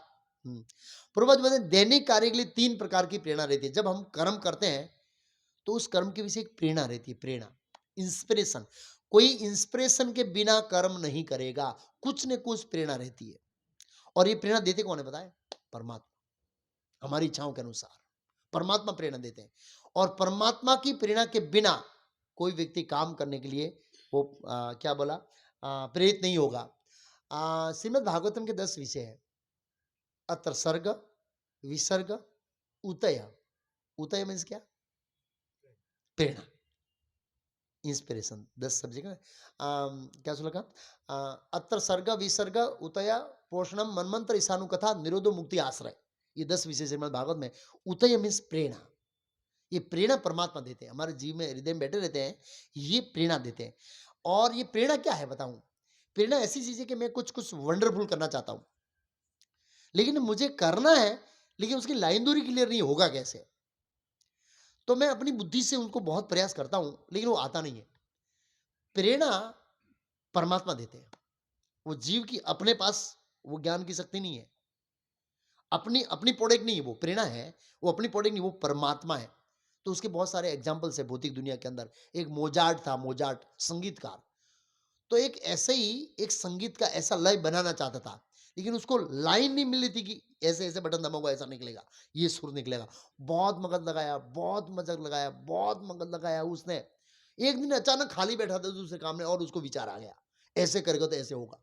पूर्वज बोलते हैं दैनिक कार्य के लिए 3 प्रकार की प्रेरणा रहती है। जब हम कर्म करते हैं तो उस कर्म के विषय एक प्रेरणा रहती है, प्रेरणा, इंस्पिरेशन। कोई इंस्पिरेशन के बिना कर्म नहीं करेगा, कुछ न कुछ प्रेरणा रहती है। और ये प्रेरणा देते कौन है बताए, परमात्मा, हमारी इच्छाओं के अनुसार परमात्मा प्रेरणा देते हैं। और परमात्मा की प्रेरणा के बिना कोई व्यक्ति काम करने के लिए वो क्या बोला, प्रेरित नहीं होगा। श्रीमद् भागवतम के 10 विषय है, अत्र सर्ग, विसर्ग, उतय। उतय मीन्स क्या, प्रेरणा, इंस्पिरेशन। 10 सब्जेक्ट है। क्या सुना का, अत्र सर्ग विसर्ग उतय पोषणम मनमंत्र ईशानु कथा निरोधो मुक्ति आश्रय, ये 10 विषय श्रीमद् भागवत में। उतय मीन्स प्रेरणा, ये प्रेरणा परमात्मा देते हैं, हमारे जीव में हृदय में बैठे रहते हैं, ये प्रेरणा देते हैं। और ये प्रेरणा क्या है बताऊं, प्रेरणा ऐसी चीज है कि मैं कुछ कुछ वंडरफुल करना चाहता हूं, लेकिन मुझे करना है, लेकिन उसकी लाइन दूरी क्लियर नहीं होगा कैसे, तो मैं अपनी बुद्धि से उनको बहुत प्रयास करता हूं, लेकिन वो आता नहीं है। प्रेरणा परमात्मा देते हैं, वो जीव की अपने पास वो ज्ञान की शक्ति नहीं है, अपनी अपनी प्रोडक्ट नहीं है, वो प्रेरणा है, वो अपनी प्रोडक्ट नहीं, वो परमात्मा है। तो उसके बहुत सारे एग्जाम्पल्स है भौतिक दुनिया के अंदर। एक मोजार्ट था, मोजार्ट संगीतकार, तो एक ऐसे ही एक संगीत का ऐसा लय बनाना चाहता था, लेकिन उसको लाइन नहीं मिल रही थी कि ऐसे ऐसे बटन दबाओगे ऐसा निकलेगा, ये सुर निकलेगा। बहुत मगज लगाया, बहुत मगज लगाया, बहुत मगज लगाया उसने। एक दिन अचानक खाली बैठा था दूसरे काम में और उसको विचार आ गया, ऐसे करेगा तो ऐसे होगा।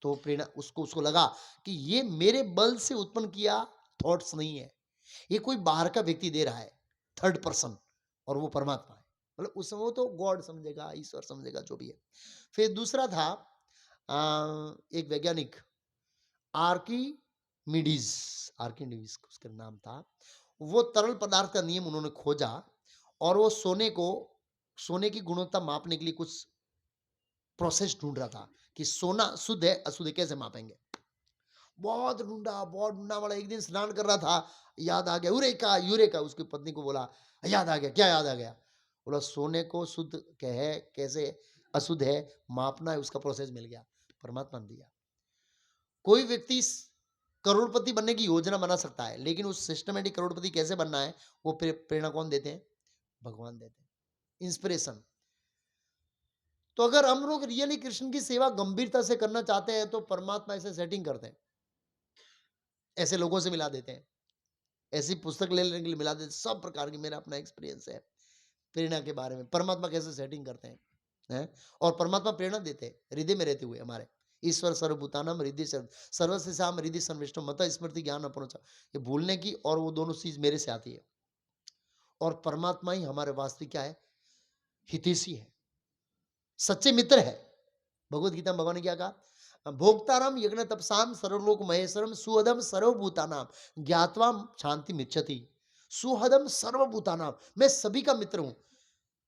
तो प्रेरणा उसको उसको लगा कि ये मेरे बल से उत्पन्न किया थॉट्स नहीं है, ये कोई बाहर का व्यक्ति दे रहा है, थर्ड पर्सन, और वो परमात्मा है। मतलब उस समय वो तो गॉड समझेगा, ईश्वर समझेगा, जो भी है। फिर दूसरा था एक वैज्ञानिक आर्किमिडीज, आर्किमिडीज उसका नाम था। वो तरल पदार्थ का नियम उन्होंने खोजा और वो सोने की गुणवत्ता मापने के लिए कुछ प्रोसेस ढूंढ रहा था कि सोना शुद्ध है अशुद्ध है, कैसे मापेंगे। बहुत ढूंढा वाला। एक दिन स्नान कर रहा था, याद आ गया, यूरेका यूरेका। उसकी पत्नी को बोला, याद आ गया। क्या याद आ गया? बोला सोने को शुद्ध है कैसे, अशुद्ध है मापना है, उसका प्रोसेस मिल गया। परमात्मा ने दिया। कोई व्यक्ति करोड़पति बनने की योजना बना सकता है, लेकिन उस सिस्टमेटिक करोड़पति कैसे बनना है वो प्रेरणा कौन देते हैं? भगवान देते हैं, इंस्पिरेशन। तो अगर हम लोग रियली कृष्ण की सेवा गंभीरता से करना चाहते हैं तो परमात्मा ऐसे सेटिंग करते हैं, ऐसे लोगों से मिला देते हैं, ऐसी पुस्तक ले लेने के लिए मिला देते हैं। सब प्रकार की मेरा अपना एक्सपीरियंस है प्रेरणा के बारे में, परमात्मा कैसे सेटिंग करते हैं, हैं? और परमात्मा प्रेरणा देते हैं हृदय में रहते हुए हमारे। ईश्वर सर्वभूतानाम हृदय सर्वस्य साम हृदय संविष्टो मत स्मृति ज्ञान अपरोचा। ये भूलने की और वो दोनों चीज मेरे से आती है। और परमात्मा ही हमारे वास्तविक क्या है? हितैषी है, सच्चे मित्र है। भगवत गीता में भगवान ने क्या कहा? भोक्ताराम यज्ञ तपसाम सर्वलोक महेश्वरम सुहदम सर्वभूतानाम ज्ञात्वा शांति मिच्छति। सुहदम सर्वभूतानाम, मैं सभी का मित्र हूं।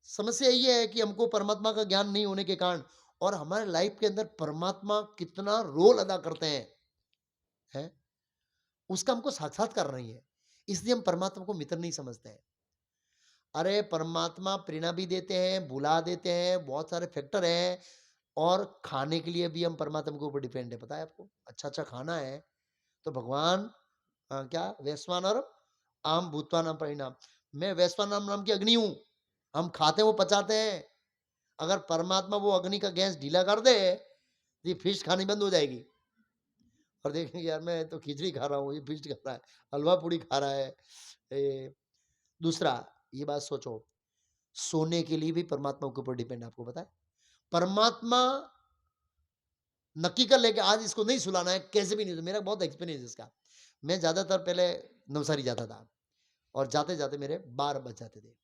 समस्या ये है कि हमको परमात्मा का ज्ञान नहीं होने के कारण और हमारे लाइफ के अंदर परमात्मा कितना रोल अदा करते हैं, उसका हमको साक्षात्कार नहीं है, इसलिए हम परमात्मा को मित्र नहीं समझते हैं। अरे परमात्मा प्रेरणा भी देते हैं, बुला देते हैं, बहुत सारे फैक्टर हैं। और खाने के लिए भी हम परमात्मा के ऊपर डिपेंड है, पता है आपको? अच्छा अच्छा खाना है तो भगवान क्या वैश्वानर आम भूतवानाम परिणाम, मैं वैश्वानर नाम की अग्नि हूं। हम खाते हैं वो पचाते हैं। अगर परमात्मा वो अग्नि का गैस ढीला कर दे तो ये फिश खानी बंद हो जाएगी। और देखेंगे यार मैं तो खिचड़ी खा रहा हूँ, ये फिश खा रहा है, हलवा पूड़ी खा रहा है। दूसरा, ये बात सोचो, सोने के लिए भी परमात्मा के ऊपर डिपेंड, आपको पता है? परमात्मा नक्की कर लेके आज इसको नहीं सुलाना है, कैसे भी नहीं। मेरा बहुत एक्सपीरियंस है इसका। मैं ज्यादातर पहले नवसारी जाता था और जाते जाते मेरे 12 बज जाते थे,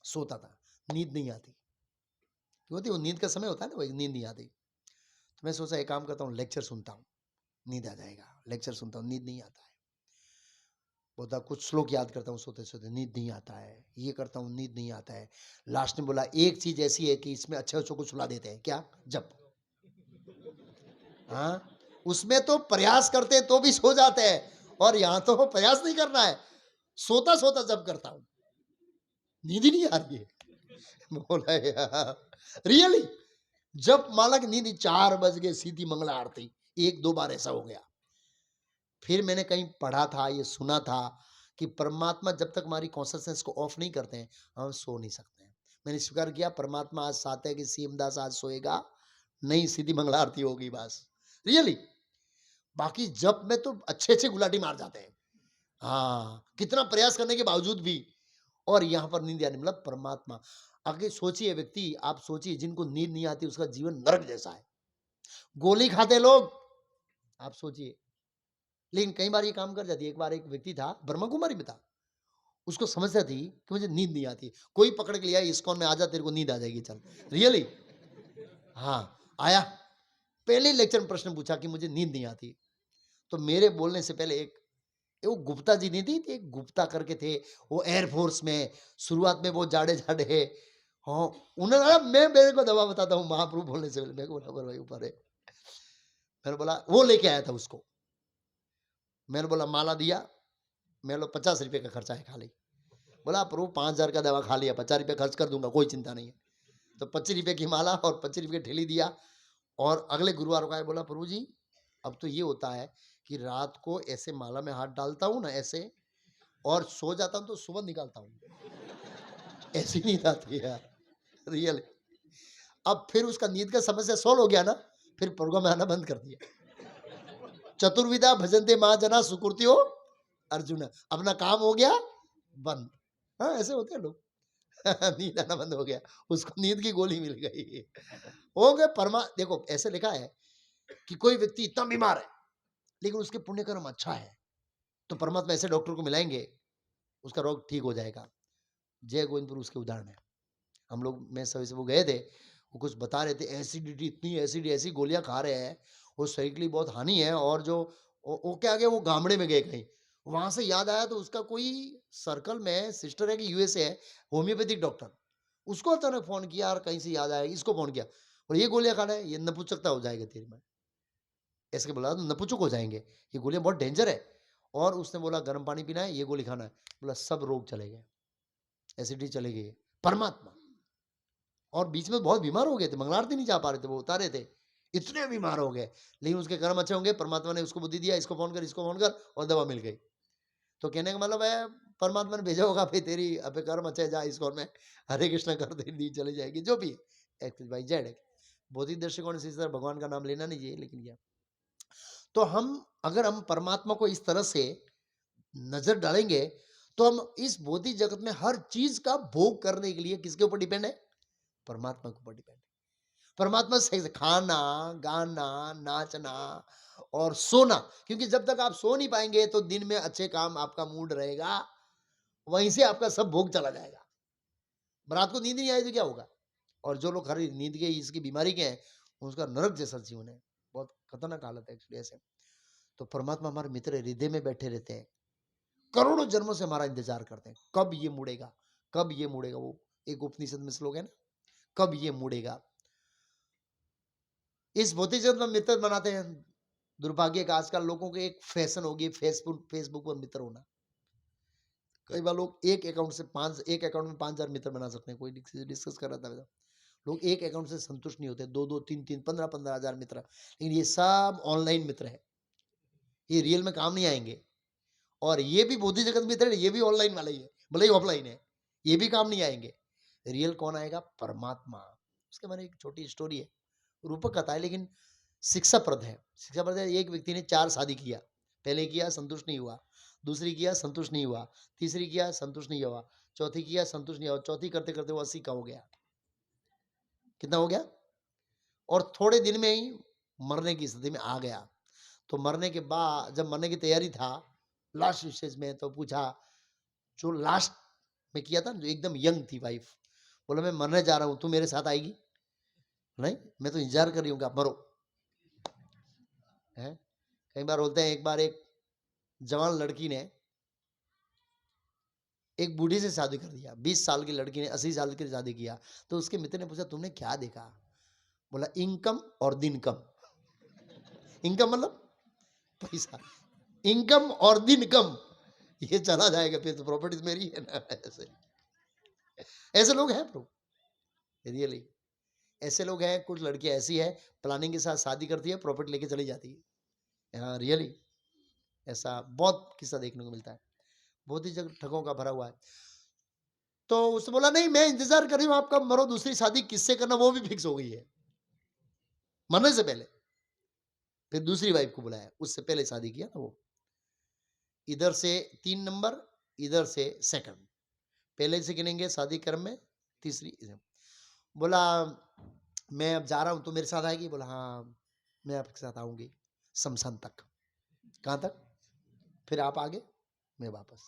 सोता था, नींद नहीं आती। क्यों होती? वो नींद का समय होता है ना, वो नींद नहीं आती। तो मैं सोचा एक काम करता हूँ, लेक्चर सुनता हूँ, नींद आ जाएगा। लेक्चर सुनता हूँ, नींद नहीं आता है। बोलता कुछ श्लोक याद करता हूँ सोते सोते, नींद नहीं आता है। ये करता हूँ, नींद नहीं आता है। लास्ट में बोला एक चीज ऐसी है कि इसमें अच्छे अच्छों को सुला देते हैं, क्या? जब हाँ, उसमें तो प्रयास करते हैं तो भी सो जाते हैं, और यहां तो प्रयास नहीं करना है, सोता सोता जब करता हूं, नींद ही नहीं आ रही है। बोला यार रियली, जब माला की नींद 4 बज गए, सीधी मंगला आरती, 1-2 बार ऐसा हो गया। फिर मैंने कहीं पढ़ा था, ये सुना था कि परमात्मा जब तक हमारी कॉन्शियसनेस को ऑफ नहीं करते हैं हम सो नहीं सकते हैं। मैंने स्वीकार किया, परमात्मा आज साथ है कि सीएमदास आज सोएगा नहीं, सीधी मंगला आरती होगी बस, रियली। बाकी जब में तो अच्छे अच्छे गुलाटी मार जाते हैं, हाँ, कितना प्रयास करने के बावजूद भी। और यहाँ पर नींद आने, मतलब परमात्मा। आगे सोचिए व्यक्ति, आप सोचिए जिनको नींद नहीं आती उसका जीवन नरक जैसा है। गोली खाते लोग, आप सोचिए, लेकिन कई बार ये काम कर जाती है। एक बार एक व्यक्ति था, ब्रह्मा कुमारी में था, उसको समस्या थी कि मुझे नींद नहीं आती। कोई पकड़ के लिया, इस्कॉन में आ जा, तेरे को नींद आ जाएगी, चल। रियली, हाँ, आया। पहले लेक्चर में प्रश्न पूछा कि मुझे नींद नहीं आती। तो मेरे बोलने से पहले एक वो गुप्ता जी नहीं थी, एक गुप्ता करके थे, वो एयरफोर्स में शुरुआत में वो जाड़े जाड़े, हाँ, उन्होंने, मैं मेरे को दवा बताता हूँ, महाप्रभु बोलने से पहले मेरे को बोला भाई ऊपर है। मैंने बोला, वो लेके आया था उसको। मैंने बोला माला दिया, मैं बोला 50 रुपये का खर्चा है खाली। बोला प्रभु 5,000 का दवा खा लिया, 50 रुपये खर्च कर दूंगा, कोई चिंता नहीं है। तो 25 रुपये की माला और 25 रुपये की ठेली दिया। और अगले गुरुवार को आया, बोला प्रभु जी अब तो ये होता है कि रात को ऐसे माला में हाथ डालता हूँ ना ऐसे, और सो जाता हूँ तो सुबह निकालता हूँ, ऐसी नींद आती है यार, रियल। अब फिर उसका नींद का समस्या सोल्व हो गया ना, फिर प्रोग्राम में आना बंद कर दिया। चतुर्विधा भजन्ते महाजना सुकृतियो अर्जुन, अपना काम हो गया बंद। हाँ, ऐसे होते हैं लोग। नींद आना बंद हो गया, उसको नींद की गोली मिल गई, हो गए देखो ऐसे लिखा है कि कोई व्यक्ति इतना बीमार है लेकिन उसके पुण्य कर्म अच्छा है, तो परमात्मा ऐसे डॉक्टर को मिलाएंगे, उसका रोग ठीक हो जाएगा। जय गोविंदपुर उसके उदाहरण है। हम लोग मैं सभी से वो गए थे, वो कुछ बता रहे थे, एसिडिटी इतनी एसिड, ऐसी गोलियां खा रहे हैं, वो शरीर के लिए बहुत हानि है। और जो वो क्या गया, वो गामड़े में गए कहीं, वहां से याद आया तो उसका कोई सर्कल में सिस्टर है कि यूएसए है, होम्योपैथिक डॉक्टर, उसको अचानक फोन किया, और कहीं से याद आया, इसको फोन किया, और ये गोलियां खाना है, ये नपुंसकता हो जाएगा तेरे में, ऐसे बोला तो नपुंसक हो जाएंगे, ये गोलियां बहुत डेंजर है। और उसने बोला गर्म पानी पीना है, ये गोली खाना है, बोला सब रोग चले गए, एसिडिटी चले गई। परमात्मा। और बीच में बहुत बीमार हो गए थे, मंगला आरती नहीं जा पा रहे थे, वो उतारे थे, इतने बीमार हो गए, लेकिन उसके कर्म अच्छे होंगे, परमात्मा ने उसको बुद्धि दिया, इसको फोन कर, इसको फोन कर, और दवा मिल गई। तो कहने का मतलब है परमात्मा ने भेजा होगा, भाई तेरी अब कर्म अच्छे, जा इस में हरे कृष्ण कर, तेरी दी चली जाएगी, जो भी है भाई जेड है। बौद्धिक दृष्टिकोण से इस तरह भगवान का नाम लेना नहीं चाहिए, लेकिन क्या, तो अगर हम परमात्मा को इस तरह से नजर डालेंगे, तो हम इस भौतिक जगत में हर चीज का भोग करने के लिए किसके ऊपर डिपेंड है? परमात्मा के ऊपर डिपेंड है। परमात्मा से खाना, गाना, नाचना और सोना, क्योंकि जब तक आप सो नहीं पाएंगे तो दिन में अच्छे काम आपका मूड रहेगा, वहीं से आपका सब भोग चला जाएगा। रात को नींद नहीं आई तो क्या होगा? और जो लोग हर नींद के इसकी बीमारी के हैं, उसका नरक जैसा जीवन है, बहुत खतरनाक हालत है एक्चुअली ऐसे। तो परमात्मा हमारे मित्र हृदय में बैठे रहते हैं, करोड़ों जन्मों से हमारा इंतजार करते हैं, कब ये मुड़ेगा, कब ये मुड़ेगा। वो एक उपनिषद में श्लोक है ना, कब ये मुड़ेगा। इस भौतिक जगत में मित्र बनाते हैं। दुर्भाग्य का आजकल लोगों के एक फैशन होगी फेसबुक पर मित्र होना। कई बार लोग एक अकाउंट में 5,000 मित्र बना सकते हैं। कोई डिस्कस कर रहा था, लोग एक अकाउंट से संतुष्ट नहीं होते, 2-2, 3-3, 15-15 हजार मित्र, लेकिन ये सब ऑनलाइन मित्र है, ये रियल में काम नहीं आएंगे। और ये भी भौतिक जगत मित्र है, ये भी ऑनलाइन वाला ही है, भले ही ऑफलाइन है, ये भी काम नहीं आएंगे। रियल कौन आएगा? परमात्मा। उसके बारे में एक छोटी स्टोरी है, रूपक कथा है, लेकिन शिक्षाप्रद है। शिक्षाप्रद है। एक व्यक्ति ने 4 शादी किया, पहले किया संतुष्ट नहीं हुआ, दूसरी किया संतुष्ट नहीं हुआ, तीसरी किया संतुष्ट नहीं हुआ, चौथी किया संतुष्ट नहीं हुआ, चौथी करते करते वो 80 का हो गया। कितना हो गया? और थोड़े दिन में ही मरने की स्थिति में आ गया। तो मरने के बाद जब मरने की तैयारी था, लास्ट स्टेज में, तो पूछा, जो लास्ट में किया था, जो एकदम यंग थी वाइफ, बोला मैं मरने जा रहा हूं, तू मेरे साथ आएगी? नहीं, मैं तो इंतजार कर रही हूँ, आप मरो। है, कई बार बोलते हैं, एक बार एक जवान लड़की ने एक बूढ़ी से शादी कर दिया, 20 साल की लड़की ने 80 साल की शादी किया। तो उसके मित्र ने पूछा, तुमने क्या देखा? बोला, इनकम और दिन कम। इनकम मतलब पैसा, इनकम और दिन कम, ये चला जाएगा, फिर तो प्रॉपर्टीज मेरी है ना। ऐसे ऐसे लोग हैं प्रो, रियली ऐसे लोग हैं। कुछ लड़कियां ऐसी है, प्लानिंग के साथ शादी करती है, प्रॉपर्टी लेके चली जाती है। हाँ, रियली ऐसा बहुत किस्सा देखने को मिलता है, बहुत ही जगह ठगों का भरा हुआ है। तो उसने बोला, नहीं मैं इंतजार कर रही हूँ, आप कब मरो, दूसरी शादी किससे करना वो भी फिक्स हो गई है मरने से पहले। फिर दूसरी वाइफ को बुलाया, उससे पहले शादी किया ना वो, इधर से 3 नंबर, इधर से सेकंड, पहले से गिनेंगे शादी क्रम में, तीसरी इधर। बोला, मैं अब जा रहा हूं, तो मेरे साथ आएगी? बोला, हाँ मैं आपके साथ आऊंगी शमशान तक। कहां तक? फिर आप आगे, मैं वापस।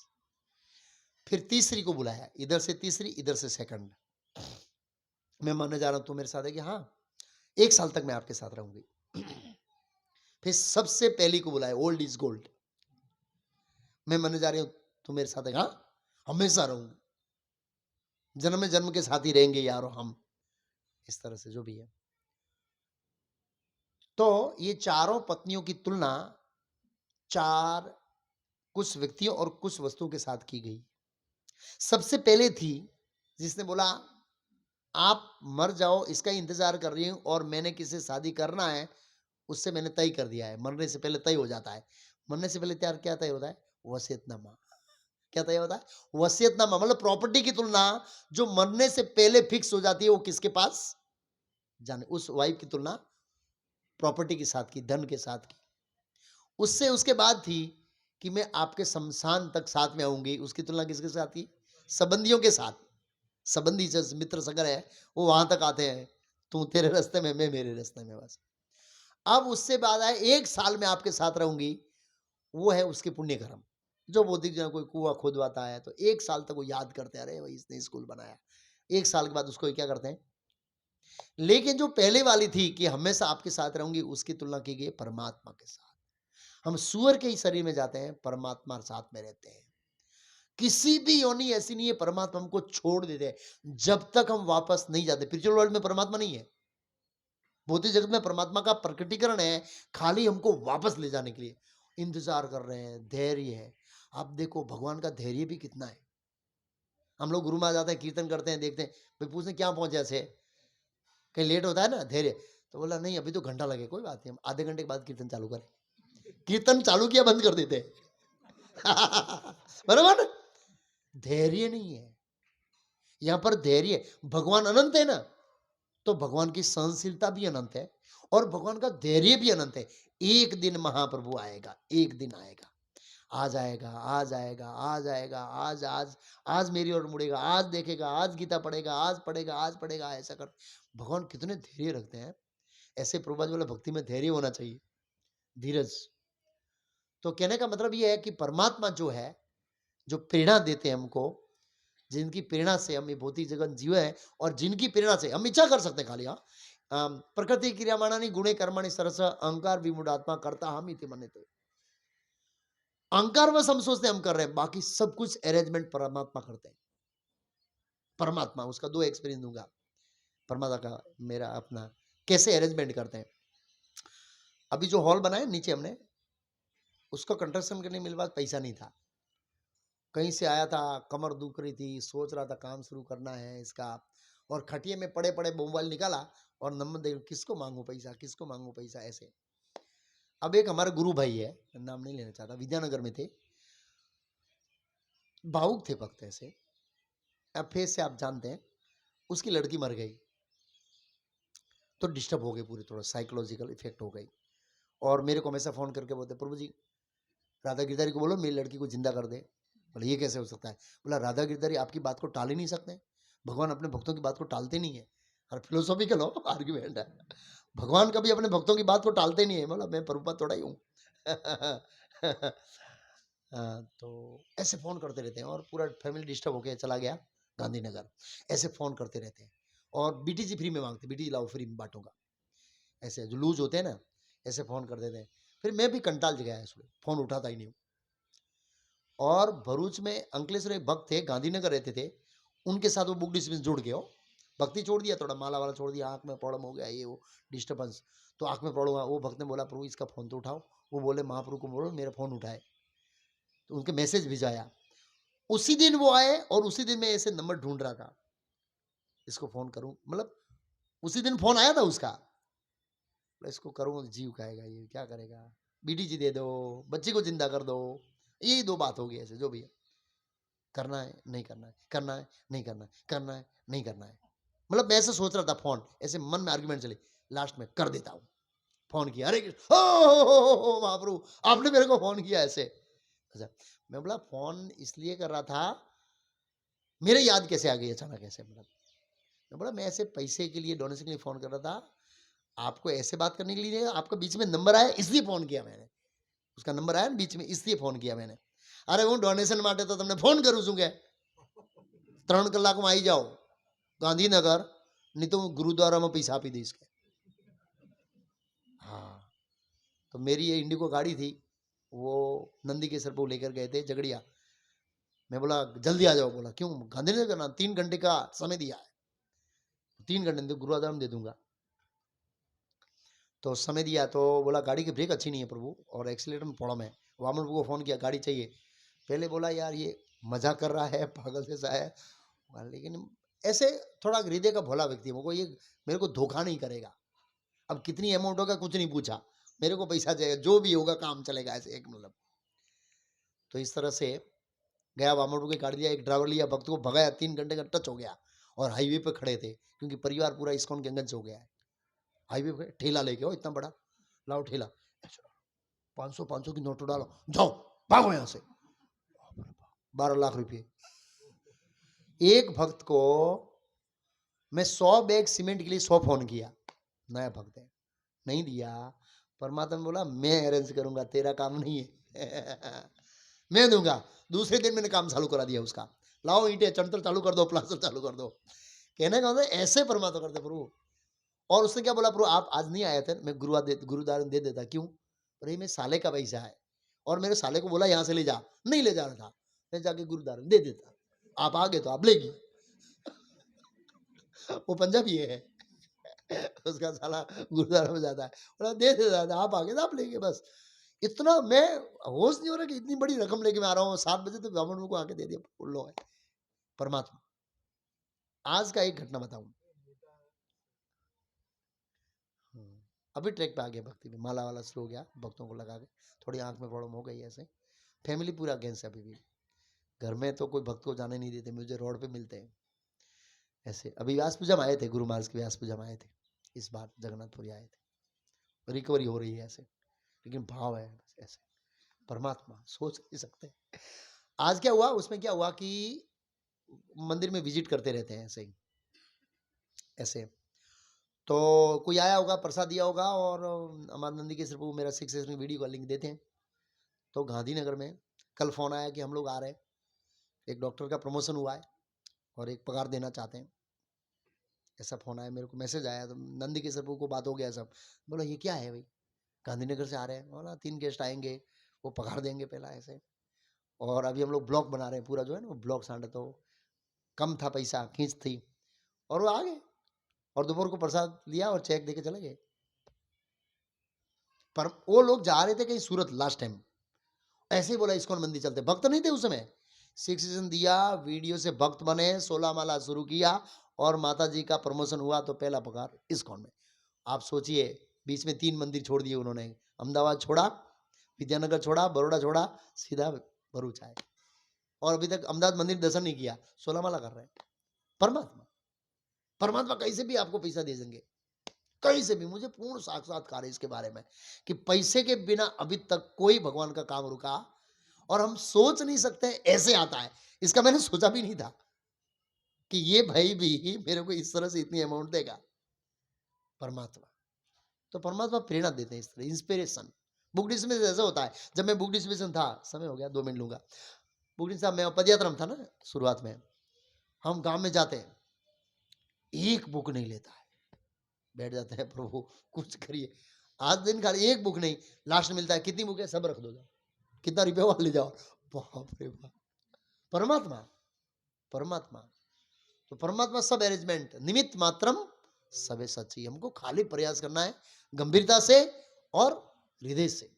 फिर तीसरी को बुलाया, इधर से तीसरी, इधर से सेकंड, मैं मानने जा रहा हूं, तो मेरे साथ आएगी? हाँ, 1 साल तक मैं आपके साथ रहूंगी। फिर सबसे पहली को बुलाया, ओल्ड इज गोल्ड, मैं मानने जा रही हूं, तो मेरे साथ आएगा? हाँ, हमेशा रहूंगी, जन्म में जन्म के साथ ही रहेंगे यारो हम, इस तरह से जो भी है। तो ये चारों पत्नियों की तुलना 4 कुछ व्यक्तियों और कुछ वस्तुओं के साथ की गई। सबसे पहले थी जिसने बोला, आप मर जाओ इसका इंतजार कर रही हूं, और मैंने किसी शादी करना है, उससे मैंने तय कर दिया है। मरने से पहले तय हो जाता है। मरने से पहले त्यार क्या तय होता है? वसीयतनामा। क्या तय होता है? वसीयतनामा, मतलब प्रॉपर्टी की तुलना जो मरने से पहले फिक्स हो जाती है, वो किसके पास जाने, उस वाइफ की तुलना प्रॉपर्टी के साथ की, धन के साथ की। उससे उसके बाद थी कि मैं आपके शमशान तक साथ में आऊंगी। उसकी तुलना किसके साथ थी? संबंधियों के साथ। संबंधी जो मित्र सगर है वो वहां तक आते हैं, तू तेरे रास्ते में, मैं मेरे रास्ते में, बस। अब उससे बाद आए 1 साल में आपके साथ रहूंगी, वो है उसके पुण्य कर्म। जो बौद्धिक जन कोई कुआं खुदवाता है तो 1 साल तक वो याद करते हैं, अरे भाई इसने स्कूल बनाया। 1 साल के बाद उसको क्या करते हैं। लेकिन जो पहले वाली थी कि हमेशा आपके साथ रहूंगी, उसकी तुलना की गई परमात्मा के साथ। हम सूअर के ही शरीर में जाते हैं, परमात्मा साथ में रहते हैं। किसी भी योनि ऐसी नहीं है परमात्मा हमको छोड़ देते हैं जब तक हम वापस नहीं जाते। स्पिरिचुअल वर्ल्ड में परमात्मा नहीं है, भौतिक जगत में परमात्मा का प्रकटीकरण है, खाली हमको वापस ले जाने के लिए इंतजार कर रहे हैं, धैर्य है। आप देखो भगवान का धैर्य भी कितना है। हम लोग गुरु में आ जाते हैं, कीर्तन करते हैं, देखते हैं, भाई पूछते क्या पहुंचे ऐसे, कहीं लेट होता है ना, धैर्य। तो बोला नहीं अभी तो घंटा लगे, कोई बात नहीं, हम आधे घंटे के बाद कीर्तन चालू करें। कीर्तन चालू किया बंद कर देते बराबर। धैर्य नहीं है यहां पर। धैर्य, भगवान अनंत है ना, तो भगवान की सहनशीलता भी अनंत है और भगवान का धैर्य भी अनंत है। एक दिन महाप्रभु आएगा, एक दिन आएगा, आ जाएगा, आ जाएगा, आ जाएगा, आज आज आज मेरी ओर मुड़ेगा, आज देखेगा, आज गीता पढ़ेगा, आज पढ़ेगा, आज पढ़ेगा, ऐसा कर। भगवान कितने धैर्य रखते हैं। ऐसे प्रभुपाद वाले भक्ति में धैर्य होना चाहिए, धीरज। तो कहने का मतलब यह है कि परमात्मा जो है, जो प्रेरणा देते हैं हमको, जिनकी प्रेरणा से हम ये भौतिक जगत जीवे हैं और जिनकी प्रेरणा से हम इच्छा कर सकते हैं खाली, हाँ, प्रकृति क्रियामाणानि गुणे कर्माणि सरस अहंकार विमूढ़ात्मा करता हम इति मन्यते। अहंकार बस हम सोचते हैं हम कर रहे हैं, बाकी सब कुछ अरेंजमेंट परमात्मा करते हैं। परमात्मा, उसका 2 एक्सपीरियंस दूंगा परमात्मा का, मेरा अपना, कैसे अरेंजमेंट करते हैं। अभी जो हॉल बनाया नीचे हमने, उसको कंस्ट्रक्शन करने में मेरे पास पैसा नहीं था। कहीं से आया था, कमर दुख रही थी, सोच रहा था काम शुरू करना है इसका, और खटिए में पड़े पड़े मोबाइल निकाला और नंबर देख, किसको मांगू पैसा, किसको मांगू पैसा, ऐसे। अब एक हमारे गुरु भाई है, नाम नहीं लेना चाहता, विद्यानगर में थे, भावुक थे भक्त ऐसे। अब फेस से आप जानते हैं, उसकी लड़की मर गई तो डिस्टर्ब हो गए पूरे, थोड़ा साइकोलॉजिकल इफेक्ट हो गई। और मेरे को हमेशा फोन करके बोलते, प्रभु जी राधा गिरधारी को बोलो मेरी लड़की को जिंदा कर दे। बोले ये कैसे हो सकता है? बोला राधा गिरधारी आपकी बात को टाल ही नहीं सकते, भगवान अपने भक्तों की बात को टालते नहीं है। और फिलोसॉफिकल हो आर्ग्यूमेंट है, भगवान कभी अपने भक्तों की बात को टालते नहीं है। बोला मैं प्रभुपाद थोड़ा ही हूँ। तो ऐसे फोन करते रहते हैं और पूरा फैमिली डिस्टर्ब होके चला गया गांधीनगर। ऐसे फोन करते रहते हैं और बीटीजी फ्री में मांगते, बीटीजी लाओ फ्री में बांटूंगा, ऐसे जो लूज होते हैं ना, ऐसे फोन कर देते हैं। फिर मैं भी कंटाल गया है, फोन उठाता ही नहीं हूँ। और भरूच में अंकलेश्वर एक भक्त थे, गांधीनगर रहते थे, उनके साथ वो बुक डिस्टर्बेंस जुड़ गया हो, भक्ति छोड़ दिया, थोड़ा माला वाला छोड़ दिया, आंख में प्रॉब्लम हो गया, ये वो डिस्टर्बेंस, तो आंख में प्रॉब्लम हुआ। वो भक्त ने बोला प्रभु इसका फोन तो उठाओ। वो बोले महाप्रभु को बोलो मेरा फोन उठाए, तो उनके मैसेज भिजाया। उसी दिन वो आए और उसी दिन मैं ऐसे नंबर ढूंढ रहा था, इसको फोन करूं, मतलब उसी दिन फोन आया था उसका। इसको करूं, जीव खाएगा, ये क्या करेगा, बीटीजी दे दो, बच्ची को जिंदा कर दो, यही 2 बात होगी। ऐसे जो भी है, करना है नहीं करना है, करना है नहीं करना है, करना है नहीं करना है, मतलब मैं ऐसे सोच रहा था, फोन ऐसे मन में आर्ग्यूमेंट चली, लास्ट में कर देता हूं। फोन किया, अरे हो महाप्रभु आपने मेरे को फोन किया ऐसे। अच्छा, मैं बोला फोन इसलिए कर रहा था, मेरे याद कैसे आ गई अचानक ऐसे, मतलब मैं बोला मैं ऐसे पैसे के लिए, डोनेशन के लिए फोन कर रहा था, आपको ऐसे बात करने के लिए नहीं, आपका बीच में नंबर आया इसलिए फोन किया मैंने, उसका नंबर आया बीच में इसलिए फोन किया मैंने। अरे वो डोनेशन માટે तो तुमने फोन करूं છું કે 3 કલાકમાં આવી જાઓ ગાંધીનગર, नहीं तो गुरुद्वारा में पैसा આપી દઈશ के। हाँ, तो मेरी ये इंडिगो गाड़ी थी, वो नंदी के सर पर लेकर गए थे झगड़िया। मैं बोला जल्दी आ जाओ, बोला क्यों, गांधीनगर ना 3 घंटे का समय दिया है, 3 घंटे गुरुद्वारा में दे दूंगा। तो समय दिया तो बोला गाड़ी की ब्रेक अच्छी नहीं है प्रभु और एक्सीलेटर में प्रॉब्लम है। वामन प्रभु को फ़ोन किया गाड़ी चाहिए, पहले बोला यार ये मजाक कर रहा है, पागल जैसा है, लेकिन ऐसे थोड़ा हृदय का भोला व्यक्ति है, वो ये मेरे को धोखा नहीं करेगा। अब कितनी अमाउंट होगा कुछ नहीं पूछा, मेरे को पैसा चाहिए, जो भी होगा काम चलेगा, ऐसे एक मतलब। तो इस तरह से गया, वामन प्रभु की गाड़ी लिया, एक ड्राइवर लिया, भक्त को भगाया, 3 घंटे का टच हो गया और हाईवे पे खड़े थे क्योंकि परिवार पूरा इस्कॉन के अंगन से हो गया है। हाईवे पे ठेला लेके, हो इतना बड़ा, लाओ ठेला, 500 500 की नोट डालो, जाओ भागो यहां से। 12 लाख रुपए। एक भक्त को मैं 100 बैग सीमेंट के लिए 100 फोन किया, नया भक्त है, नहीं दिया। परमात्मा ने बोला मैं अरेंज करूंगा, तेरा काम नहीं है। मैं दूंगा। दूसरे दिन मैंने काम चालू करा दिया उसका, लाओ ईंटें चंटर चालू कर दो, प्लास्टर चालू कर दो। कहने का मतलब ऐसे परमात्मा करते प्रभु। और उसने क्या बोला, प्रभु आप आज नहीं आए थे, मैं गुरुदान दे देता। क्यों? अरे मैं साले का पैसा है और मेरे साले को बोला यहां से ले जा, नहीं ले जा रहा था, मैं जाके गुरुदान दे देता, आप आ गए तो आप लेगी। वो पंजाबी है। उसका साला गुरुद्वारा में जाता है, बोला दे देता, आप आ गए तो आप लेंगे बस। इतना मैं होश नहीं हो रहा कि इतनी बड़ी रकम लेके मैं आ रहा हूँ, 7 बजे तो ब्राह्मण को आके दे दिया। लो है परमात्मा। आज का एक घटना बताऊं, अभी ट्रैक पे आ गया भक्ति में, माला वाला शुरू हो गया, भक्तों को लगा के थोड़ी आंख में प्रॉब्लम हो गई ऐसे। फैमिली पूरा अगेंस्ट है अभी भी, घर में तो कोई भक्त को जाने नहीं देते, मुझे रोड पे मिलते हैं ऐसे। अभी व्यास पूजा में आए थे, गुरु महाराज की व्यास पूजा में आए थे, इस बार जगन्नाथपुरी आए थे। रिकवरी हो रही है ऐसे, लेकिन भाव है ऐसे। परमात्मा सोच नहीं सकते। आज क्या हुआ, उसमें क्या हुआ कि मंदिर में विजिट करते रहते हैं ऐसे ही ऐसे। तो कोई आया होगा, प्रसाद दिया होगा, और हमारे नंदी के सिर्फ मेरा 6 में वीडियो का लिंक देते हैं। तो गांधीनगर में कल फोन आया कि हम लोग आ रहे हैं, एक डॉक्टर का प्रमोशन हुआ है और एक पगार देना चाहते हैं, ऐसा फोन आया मेरे को, मैसेज आया। तो नंदी के सिर्फ को बात हो गया सब, बोला ये क्या है भाई, गांधीनगर से आ रहे हैं, बोला 3 गेस्ट आएंगे, वो पगार देंगे पहला ऐसे। और अभी हम लोग ब्लॉक बना रहे हैं पूरा, जो है ना वो ब्लॉक सांडे, तो कम था पैसा, खींच थी, और वो आ गए और दोपहर को प्रसाद लिया और चेक देके चले गए। पर वो लोग जा रहे थे कहीं सूरत लास्ट टाइम, ऐसे ही बोला इस्कॉन मंदिर चलते, भक्त नहीं थे उस समय। 6 सीजन दिया, वीडियो से भक्त बने, 16 माला शुरू किया, और माता जी का प्रमोशन हुआ तो पहला पगार इस्कॉन में। आप सोचिए, बीच में 3 मंदिर छोड़ दिए उन्होंने, अहमदाबाद छोड़ा, विद्यानगर छोड़ा, बड़ौदा छोड़ा, सीधा भरूच आए, और अभी तक अहमदाबाद मंदिर दर्शन नहीं किया, 16 माला कर रहे हैं। परमात्मा, परमात्मा कहीं से भी आपको पैसा दे देंगे, कहीं से भी। मुझे पूर्ण साक्षात्कार है इसके बारे में कि पैसे के बिना अभी तक कोई भगवान का काम रुका, और हम सोच नहीं सकते ऐसे आता है। इसका मैंने सोचा भी नहीं था कि ये भाई भी मेरे को इस तरह से इतनी अमाउंट देगा। परमात्मा, तो परमात्मा प्रेरणा देते हैं इस तरह, इंस्पिरेशन। बुक डिस्मिशन ऐसा होता है, जब मैं बुक डिस्मिशन था, समय हो गया 2 मिनट लूंगा। बुक डिस्मिशन में पदयात्रा में था ना, शुरुआत में हम गांव में जाते हैं, एक बुक नहीं लेता है, बैठ जाते हैं, प्रभु कुछ करिए, आज दिन खाली एक बुक नहीं, लास्ट मिलता है कितनी बुक है, सब रख दो, जाओ कितना रुपया वाले ले जाओ। बाप रे बाप, परमात्मा, परमात्मा। तो परमात्मा सब अरेंजमेंट, निमित्त मात्रम सबे सच्ची। हमको खाली प्रयास करना है गंभीरता से और हृदय से,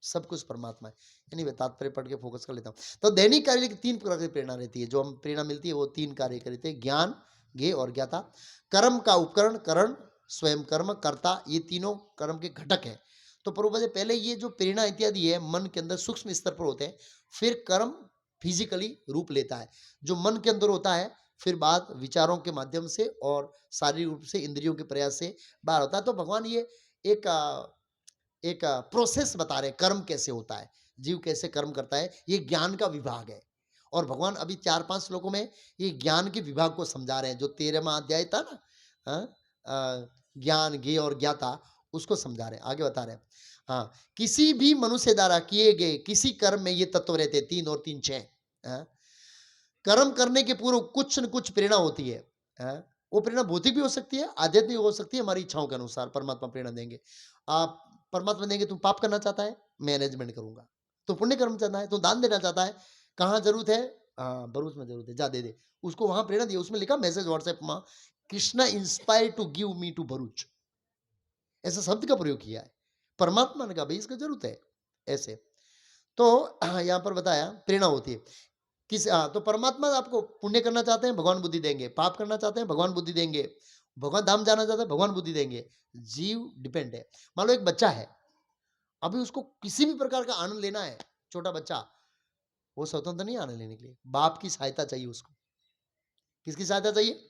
सब कुछ परमात्मा है। यानी तात्पर्य पढ़ के फोकस कर लेता हूँ। तो दैनिक कार्य की 3 प्रकार की प्रेरणा रहती है, जो हम प्रेरणा मिलती है वो 3 कार्य करते हैं, ज्ञान, ज्ञेय और ज्ञाता। कर्म का उपकरण, करण, स्वयं कर्म, कर्ता, ये तीनों कर्म के घटक है। तो प्रभु पहले ये जो प्रेरणा इत्यादि है मन के अंदर सूक्ष्म स्तर पर होते हैं, फिर कर्म फिजिकली रूप लेता है जो मन के अंदर होता है, फिर बात विचारों के माध्यम से और शारीरिक रूप से इंद्रियों के प्रयास से बाहर होता है। तो भगवान ये एक एक प्रोसेस बता रहे, कर्म कैसे होता है, जीव कैसे कर्म करता है, ये ज्ञान का विभाग है। और भगवान अभी 4-5 श्लोकों में ये ज्ञान के विभाग को समझा रहे हैं, जो 13वां अध्याय था ना, ज्ञान, ज्ञेय और ज्ञाता, उसको समझा रहे हैं, आगे बता रहे हैं। हाँ, किसी भी मनुष्य द्वारा किए गए किसी कर्म में ये तत्व रहते हैं, 3 और 3 6। कर्म करने के पूर्व कुछ न कुछ प्रेरणा होती है। वो प्रेरणा भौतिक भी हो सकती है, आध्यात्मिक हो सकती है, हमारी इच्छाओं के अनुसार परमात्मा प्रेरणा देंगे। आप परमात्मा देंगे, तुम पाप करना चाहता है, मैनेजमेंट करूंगा। तो पुण्य कर्म चाहता है, तो दान देना चाहता है, कहाँ जरूरत है, भरूच में जरूरत है, जा दे दे उसको, वहां प्रेरणा दी, उसमें लिखा मैसेज व्हाट्सएप में, Krishna inspire to give me to Bharuch, ऐसा शब्द का प्रयोग किया है। परमात्मा ने कहा भाई इसका जरूरत है ऐसे। तो यहाँ पर बताया प्रेरणा होती है किस, तो परमात्मा आपको पुण्य करना चाहते हैं, भगवान बुद्धि देंगे, पाप करना चाहते हैं, भगवान बुद्धि देंगे, भगवान धाम जाना चाहते हैं, भगवान बुद्धि देंगे। जीव डिपेंड है। मान लो एक बच्चा है, अभी उसको किसी भी प्रकार का आनंद लेना है, छोटा बच्चा, वो स्वतंत्र नहीं आनंद लेने के लिए, बाप की सहायता चाहिए उसको। किसकी सहायता चाहिए?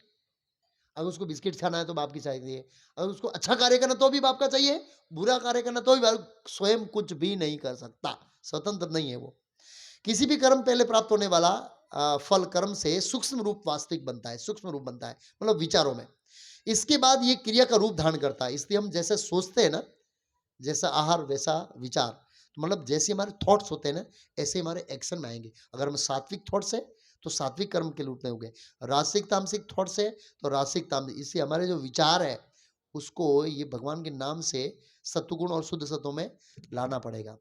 अगर उसको बिस्किट खाना है तो बाप की चाहिए, अगर उसको अच्छा कार्य करना तो भी बाप का चाहिए, बुरा कार्य करना तो भी बाप, स्वयं कुछ भी नहीं कर सकता, स्वतंत्र नहीं है वो। किसी भी कर्म पहले प्राप्त होने वाला फल कर्म से सूक्ष्म रूप वास्तविक बनता है, सूक्ष्म रूप बनता है, मतलब विचारों में। इसके बाद ये क्रिया का रूप धारण करता है। इसलिए हम जैसे सोचते हैं ना, जैसा आहार वैसा विचार, तो मतलब जैसे हमारे थॉट्स होते हैं ना, ऐसे हमारे एक्शन में आएंगे। अगर हम सात्विक थॉट्स है तो सात्विक कर्म के रूप में हो गए, राजसिक तामसिक थॉट्स है तो राजसिक तामसिक। इससे हमारे जो विचार है उसको ये भगवान के नाम से सत्वगुण और शुद्ध सत्व में लाना पड़ेगा।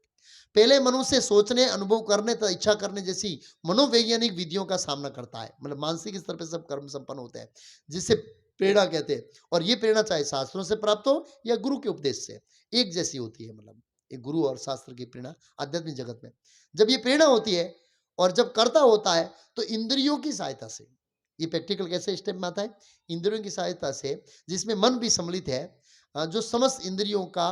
पहले मनुष्य सोचने, अनुभव करने तथा इच्छा करने जैसी मनोवैज्ञानिक विधियों का सामना करता है, मतलब मानसिक स्तर पर सब कर्म संपन्न होते हैं, जिससे प्रेरणा कहते हैं। और ये प्रेरणा चाहे शास्त्रों से प्राप्त हो या गुरु के उपदेश से, एक जैसी होती है। मतलब एक गुरु और शास्त्र की प्रेरणा आध्यात्मिक जगत में जब ये प्रेरणा होती है और जब कर्ता होता है तो इंद्रियों की सहायता से, ये प्रैक्टिकल कैसे स्टेप में आता है, इंद्रियों की सहायता से, जिसमें मन भी सम्मिलित है, जो समस्त इंद्रियों का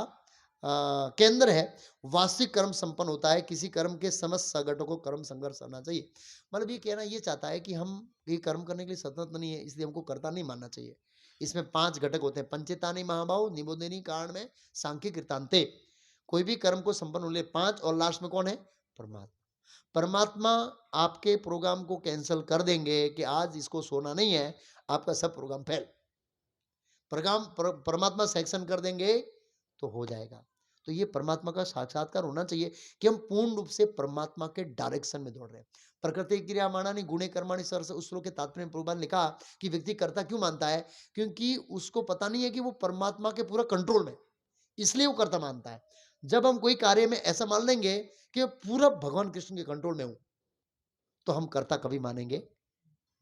केंद्र है, वास्तविक कर्म संपन्न होता है। किसी कर्म के समस्त संगठनों को कर्म संघर्ष करना चाहिए। मतलब ये कहना ये चाहता है कि हम ये कर्म करने के लिए स्वतंत्र नहीं है, इसलिए हमको कर्ता नहीं मानना चाहिए। इसमें 5 घटक होते हैं, पंचेतानि महाभाव निबोधिनी कारण में सांख्य कृतांते। कोई भी कर्म को संपन्न होने 5, और लास्ट में कौन है, परमात्मा। परमात्मा आपके प्रोग्राम को कैंसिल कर देंगे कि आज इसको सोना नहीं है, आपका सब प्रोग्राम फेल। परमात्मा सेक्शन कर देंगे तो हो जाएगा। तो ये परमात्मा का साक्षात्कार होना चाहिए कि हम पूर्ण रूप से परमात्मा के डायरेक्शन में दौड़ रहे हैं। प्रकृति क्रिया मानानि गुणे कर्माणि सर्वश, उस श्लोक के तात्पर्य में प्रभुपाद ने लिखा कि व्यक्ति कर्ता क्यों मानता है, क्योंकि उसको पता नहीं है कि वो परमात्मा के पूरा कंट्रोल में, इसलिए वो कर्ता मानता है। जब हम कोई कार्य में ऐसा मान लेंगे कि पूरा भगवान कृष्ण के कंट्रोल में हूं, तो हम कर्ता कभी मानेंगे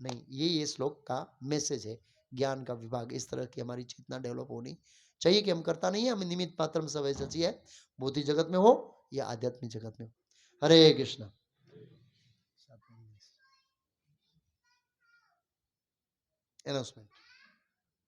नहीं। ये श्लोक का मैसेज है। ज्ञान का विभाग, इस तरह की हमारी चेतना डेवलप होनी चाहिए कि हम करता नहीं है, हम निमित्त मात्र सब सची है, भौतिक जगत में हो या आध्यात्मिक जगत में हो। हरे कृष्ण। अनाउंसमेंट।